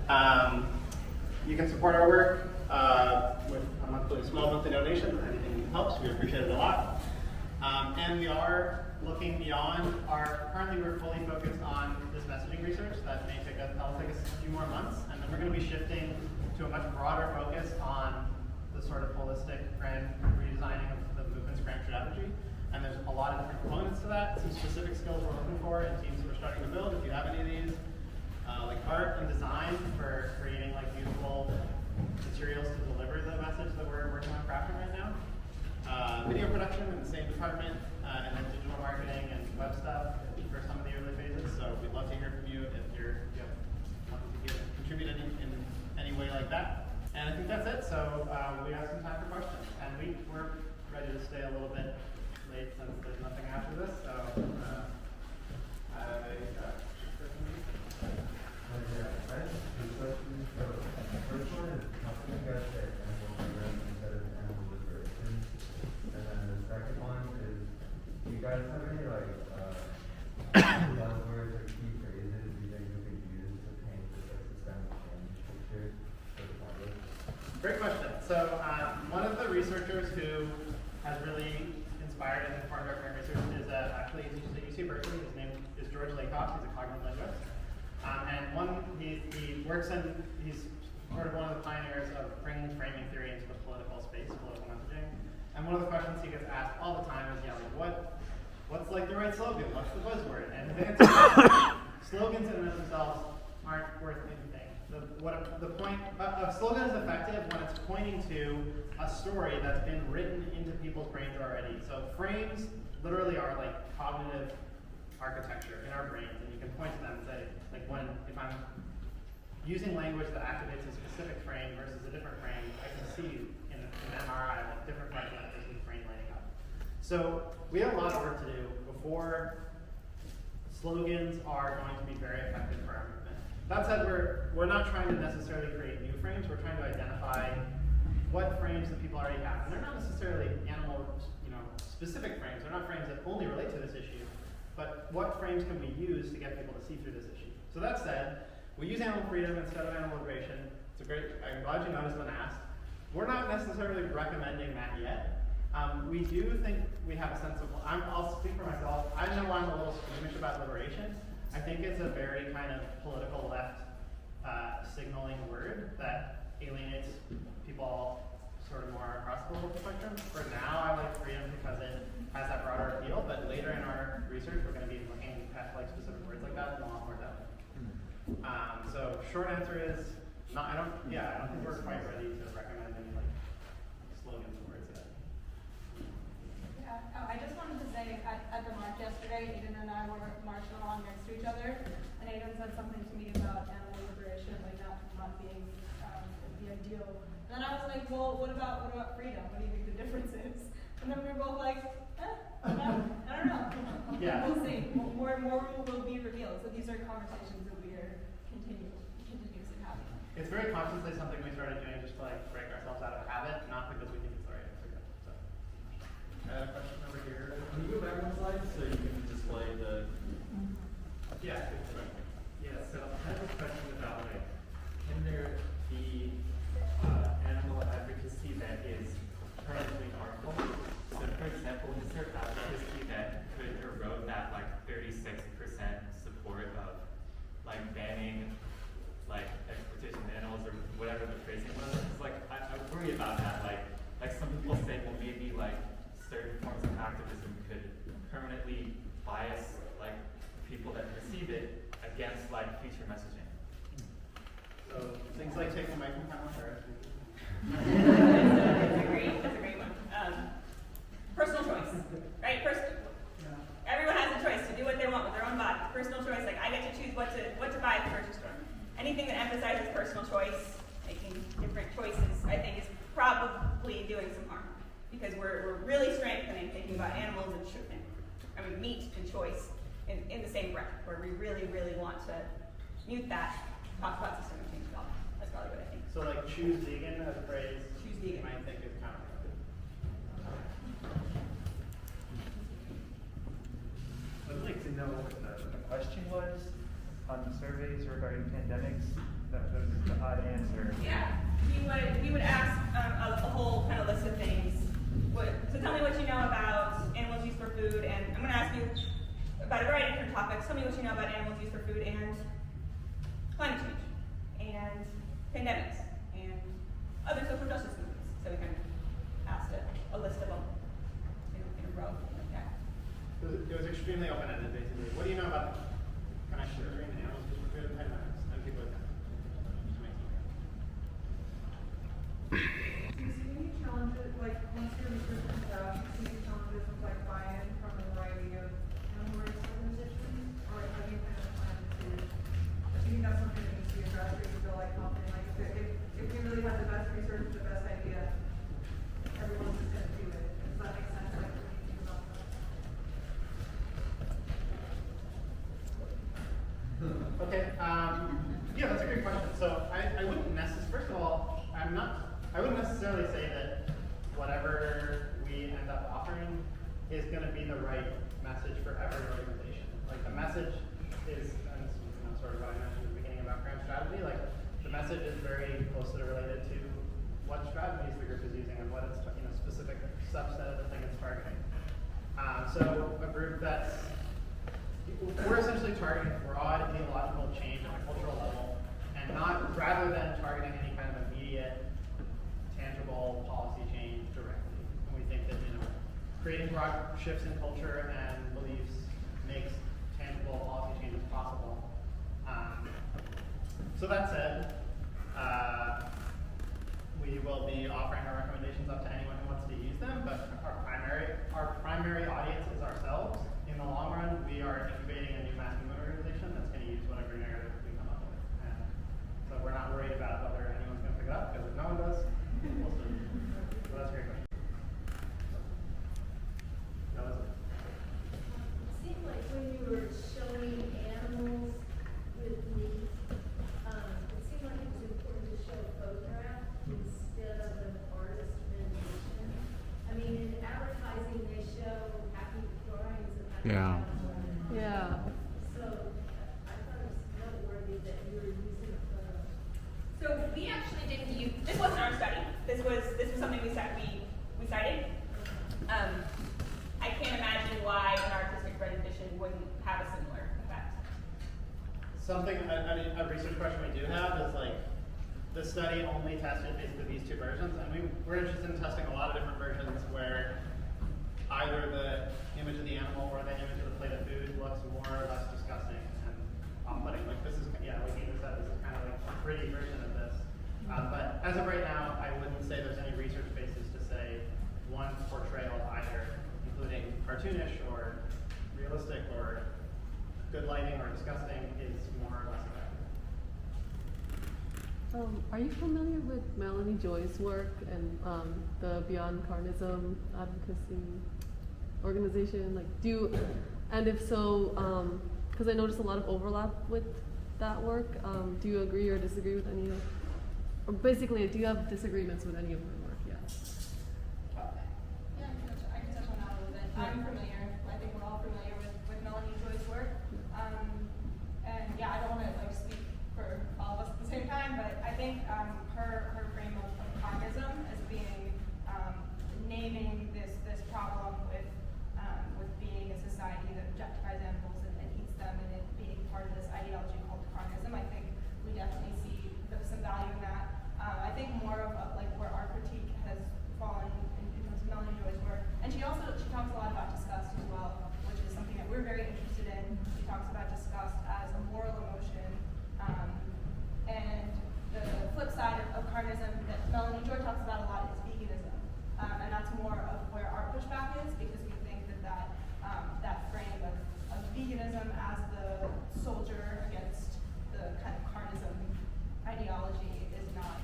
out. You can support our work with a small monthly donation. Anything helps. We appreciate it a lot. And we are looking beyond currently we're fully focused on this messaging research. That'll take us a few more months, and then we're going to be shifting to a much broader focus on the sort of holistic brand redesigning of the movement's brand strategy. And there's a lot of different components to that, some specific skills we're looking for in teams that we're starting to build. If you have any of these, like art and design for creating like beautiful materials to deliver the message that we're working on crafting right now. Video production in the same department, and then digital marketing and web stuff for some of the early phases. So we'd love to hear from you if you want to contribute in any way like that. And I think that's it. So we have some time for questions, and we're ready to stay a little bit late since there's nothing after this. So First one is, how can you guys say animal programs instead of animal liberation? And then the second one is, do you guys have any buzzwords or key phrases you think we could use to paint this systemic change picture for the public? Great question. So one of the researchers who has really inspired and informed our current research is actually he's at UC Berkeley. His name is George Lakoff. He's a cognitive linguist. He works in, he's sort of one of the pioneers of bringing framing theory into the political space, political messaging. And one of the questions he gets asked all the time is, what's like the right slogan? What's the buzzword? And his answer is, slogans in and of themselves aren't worth anything. The point, a slogan is effective when it's pointing to a story that's been written into people's brains already. So frames literally are like cognitive architecture in our brains, and you can point to them and say, like if I'm using language that activates a specific frame versus a different frame, I can see in an MRI like different parts of that person's brain lighting up. So we have a lot of work to do before slogans are going to be very effective for our movement. That said, we're not trying to necessarily create new frames. We're trying to identify what frames that people already have, and they're not necessarily animal, specific frames. They're not frames that only relate to this issue, but what frames can we use to get people to see through this issue? So that said, We use animal freedom instead of animal liberation. It's a great, I'm glad you noticed when asked. We're not necessarily recommending that yet. We do think we have a sense of, I'll speak for myself, I know I'm a little squeamish about liberation. I think it's a very kind of political left signaling word that alienates people sort of more across the political spectrum. For now, I like freedom because it has that broader appeal, but later in our research, we're going to be looking at like specific words like that in a lot more depth. So short answer is, I don't think we're quite ready to recommend any like slogans or words yet. Yeah, I just wanted to say at the march yesterday, Aidan and I were marching along next to each other, and Aidan said something to me about animal liberation, like not being the ideal. And then I was like, well, what about freedom? What do you think the difference is? And then we were both like, I don't know. Yeah. We'll see. More will be revealed. So these are conversations that we are continuously having. It's very consciously something we started doing just to like break ourselves out of a habit, not because we think it's the right answer. So, a question over here. Can you go back one slide so you can display the? Yeah. Yeah. So I have a question about like, can there be animal advocacy that is currently harmful? So, for example, is there advocacy that could erode that like 36% support of like banning like exploitation of animals or whatever the phrasing was? It's like I worry about that. Like some people say, well, maybe like certain forms of activism could permanently bias like people that receive it against like future messaging. So things like taking away from animal rights. That's a great one. Personal choice, right? Everyone has a choice to do what they want with their own body. Personal choice, like I get to choose what to buy at the grocery store. Anything that emphasizes personal choice, making different choices, I think is probably doing some harm. Because we're really strengthening thinking about animals and meat and choice in the same breath, where we really, really want to mute that, talk about systemic change development. That's probably what I think. So like choose vegan as a phrase, choose vegan, you might think is counterproductive. I'd like to know what the question was on the surveys regarding pandemics. That was the odd answer. Yeah, we would ask a whole kind of list of things. So tell me what you know about animals used for food, and I'm going to ask you about a variety of different topics. Tell me what you know about animals used for food and climate change, and pandemics, and other social justice movements. So we kind of asked a list of them in a row like that. It was extremely open-ended, basically. What do you know about connection between animals used for food and pandemics? And people like that. Do you see any challenges, like once your research comes out, do you see any challenges with like buy-in from a variety of animal rights organizations? Or how do you kind of plan to, do you think that's something that needs to be addressed, or you feel like confident, like if we really have the best research, the best idea, everyone's just going to do it? Does that make sense? Like, what do you think about that? Okay, yeah, that's a great question. So I wouldn't necessarily, first of all, I wouldn't necessarily say that whatever we end up offering is going to be the right message for every organization. Like the message is, and this is sort of what I mentioned at the beginning about grand strategy, like the message is very closely related to what strategies the group is using and what its specific subset of the thing it's targeting. So a group that's, we're essentially targeting broad ideological change at a cultural level, and not, rather than targeting any kind of immediate, tangible policy change directly. And we think that creating broad shifts in culture and beliefs makes tangible policy changes possible. So that said, we will be offering our recommendations up to anyone who wants to use them, but our primary audience is ourselves. In the long run, we are incubating a new mass movement organization that's going to use whatever narrative we come up with. And so we're not worried about whether anyone's going to pick it up, because if no one does, we'll see. So that's a great question. That was it. It seemed like when you were showing animals with meat, it seemed like it was important to show a photograph instead of an artist rendition. I mean, in advertising, they show happy drawings of happy animals. Yeah. So I thought it was noteworthy that you were using something we cited. I can't imagine why an artistic rendition wouldn't have a similar effect. Something, a research question we do have is like, the study only tested basically these two versions, and we're interested in testing a lot of different versions where either the image of the animal or the image of the plate of food looks more or less disgusting and off-putting. Like this is, yeah, like Aidan said, this is kind of like a pretty version of this. But as of right now, I wouldn't say there's any research basis to say one portrayal either, including cartoonish or realistic or good lighting or disgusting, is more or less effective. Are you familiar with Melanie Joy's work and the Beyond Carnism advocacy organization? Like, and if so, because I noticed a lot of overlap with that work. Do you agree or disagree with any of, or basically, do you have disagreements with any of her work? Yeah. Yeah, I can touch on that a little bit. I'm familiar. I think we're all familiar with Melanie Joy's work. And yeah, I don't want to like speak for all of us at the same time, but I think her frame of carnism as being naming this problem with being a society that objectifies animals and eats them, and it being part of this ideology called carnism. I think we definitely see some value in that. I think more of like where our critique has fallen in terms of Melanie Joy's work, and she talks a lot about disgust as well, which is something that we're very interested in. She talks about disgust as a moral emotion, and the flip side of carnism that Melanie Joy talks about a lot is veganism, and that's more of where our pushback is, because we think that frame of veganism as the soldier against the kind of carnism ideology is not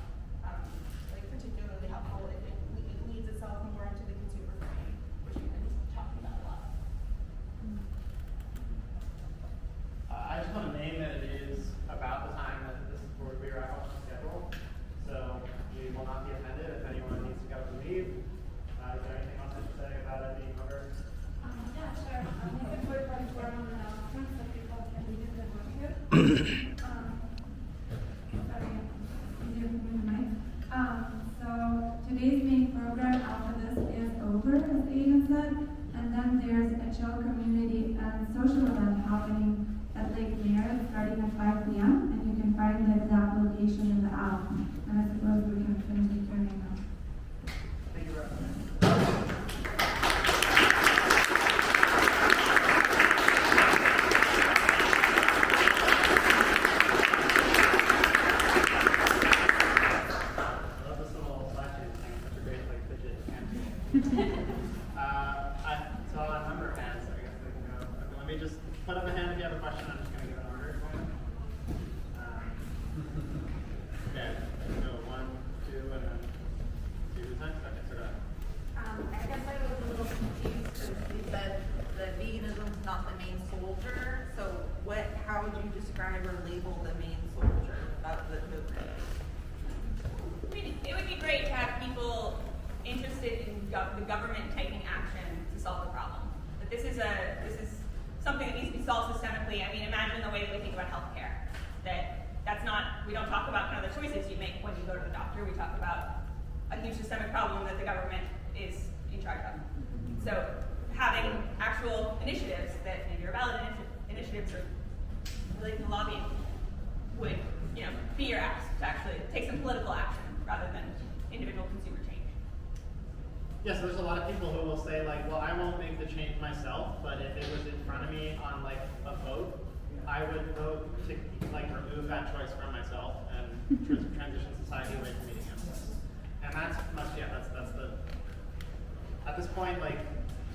like particularly helpful. It leads itself more into the consumer frame, which we've been talking about a lot. I just want to name that it is about the time that this board will be wrapped up on schedule, so we will not be offended if anyone needs to get up and leave. Is there anything else I should say about it being over? Yeah, sure. I think a quick one for on the announcements so people can read it and work here. Sorry, easier to move the mic. So today's main program after this is over, as Aidan said, and then there's a chill community and social event happening at Lake Mayor starting at 5 p.m. and you can find the exact location in the app. And I suppose we can finish the Q&A now. Thank you very much. I saw a number of hands, so I guess we can go. Okay, let me just put up a hand if you have a question. I'm just going to give an order for you. Okay, so 1, 2, and then 2 is next. Okay, so go ahead. I guess I was a little confused because you said that veganism is not the main soldier. So how would you describe or label the main soldier of the movement? I mean, it would be great to have people interested in the government taking action to solve the problem. But this is something that needs to be solved systemically. I mean, imagine the way that we think about healthcare. We don't talk about kind of the choices you make when you go to the doctor. We talk about a huge systemic problem that the government is in charge of. So having actual initiatives that maybe are valid initiatives or related to lobbying would, be your ask to actually take some political action rather than individual consumer change. Yes, there's a lot of people who will say like, well, I won't make the change myself, but if it was in front of me on like a vote, I would vote to like remove that choice from myself and transition society away from eating animals. And that's at this point, like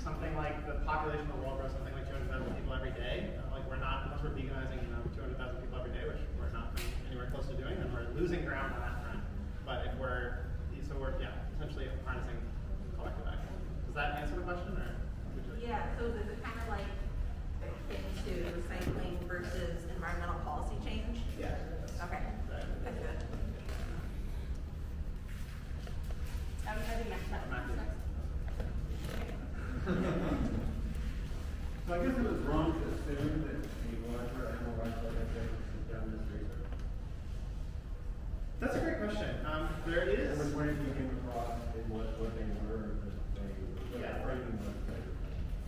something like the population of the world grows something like 200,000 people every day. Like we're not, unless we're veganizing 200,000 people every day, which we're not anywhere close to doing, then we're losing ground on that front. But if we're essentially harnessing collective action. Does that answer the question, or? Yeah, so is it kind of like into recycling versus environmental policy change? Yeah. Okay. That's good. I think next time. So I guess it was wrong to assume that the larger animal rights organizations have done this research. That's a great question. There is. Where you came across in one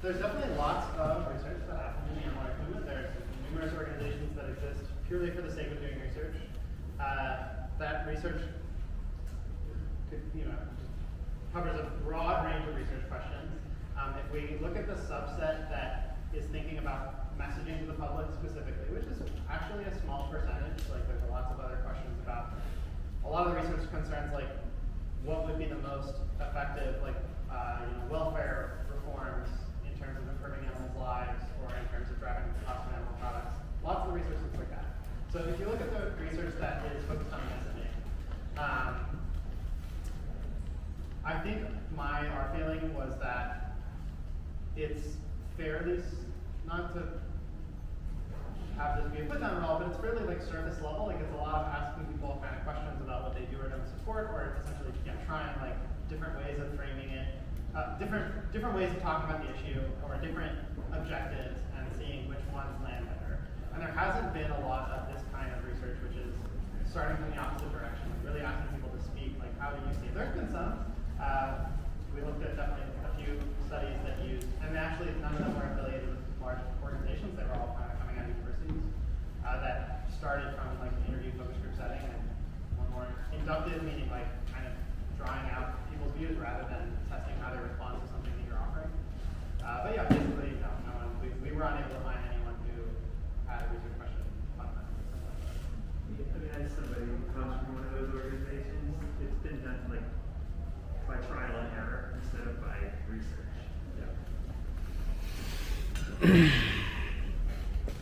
There's definitely lots of research that happens in the animal rights movement. There's numerous organizations that exist purely for the sake of doing research. That research could, covers a broad range of research questions. If we look at the subset that is thinking about messaging to the public specifically, which is actually a small percentage, like there's lots of other questions about a lot of the research concerns, like what would be the most effective, like welfare reforms in terms of improving animals' lives or in terms of driving the cost of animal products. Lots of the research looks like that. So if you look at the research that is focused on messaging, I think our feeling was that it's fairly, not to have this be a put down at all, but it's fairly like surface level. Like it's a lot of asking people kind of questions about what they do or don't support, or essentially trying like different ways of framing it, different ways of talking about the issue, or different objectives, and seeing which ones land better. And there hasn't been a lot of this kind of research, which is starting from the opposite direction, like really asking people to speak, like how do you see it? There's been some. We looked at definitely a few studies that used, and actually none of them were affiliated with large organizations. They were all kind of coming out of universities that started from like an interview focus group setting and were more inductive, meaning like kind of drawing out people's views rather than testing how they respond to something that you're offering. But yeah, basically, no one. We were unable to find anyone who had a research question fundamentally. I mean, as somebody who comes from one of those organizations, it's been done like by trial and error instead of by research. Yeah,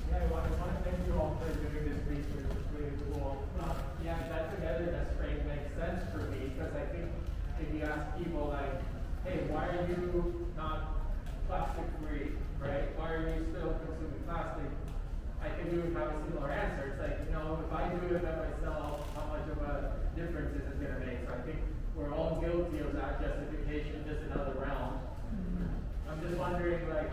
I want to thank you all for doing this research. It's really cool. That togetherness frame makes sense for me because I think if you ask people like, hey, why are you not plastic free, right? Why are you still consuming plastic? I think we would have a similar answer. It's like, if I do it by myself, how much of a difference is it going to make? So I think we're all guilty of that justification, just another realm. I'm just wondering, like,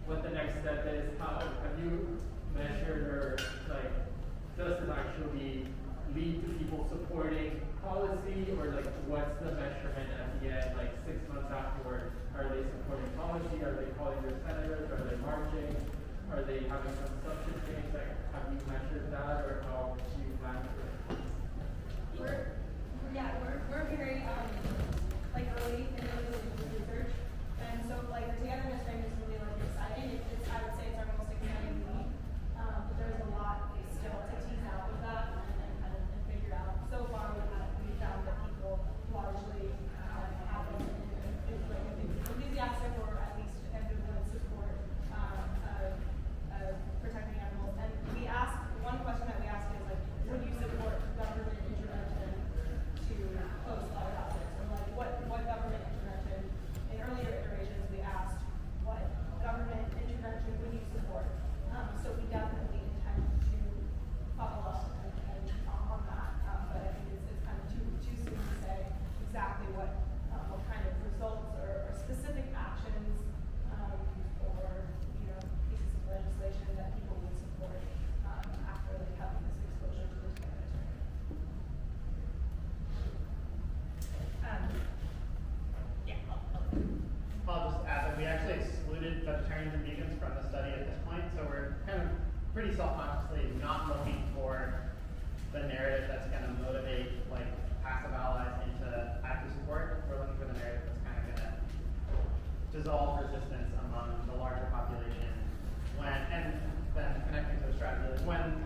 what the next step is. How have you measured, or like, does it actually lead to people supporting policy, or like, what's the measurement at the end? Like 6 months afterward, are they supporting policy? Are they calling their senators? Are they marching? Are they having consumption change? Like, have you measured that, or how do you plan for it? We're very early in the research, and so like the togetherness frame is really like exciting. I would say it's our most exciting lead, but there's a lot still to tease out with that and figure out. So far, we found that people largely have enthusiastic or at least ambivalent support of protecting animals. And we asked, one question that we asked is like, would you support government intervention to close slaughterhouses? Or like, what government intervention? In earlier iterations, we asked, what government intervention would you support? So we definitely intend to follow up on that. But I think it's kind of too soon to say exactly what kind of results or specific actions or pieces of legislation that people would support after like having this exposure to the togetherness. I'll just add that we actually excluded vegetarians and vegans from the study at this point, so we're kind of pretty self-consciously not looking for the narrative that's going to motivate like passive allies into active support. We're looking for the narrative that's kind of going to dissolve resistance among the larger population and then connecting to the strategy. When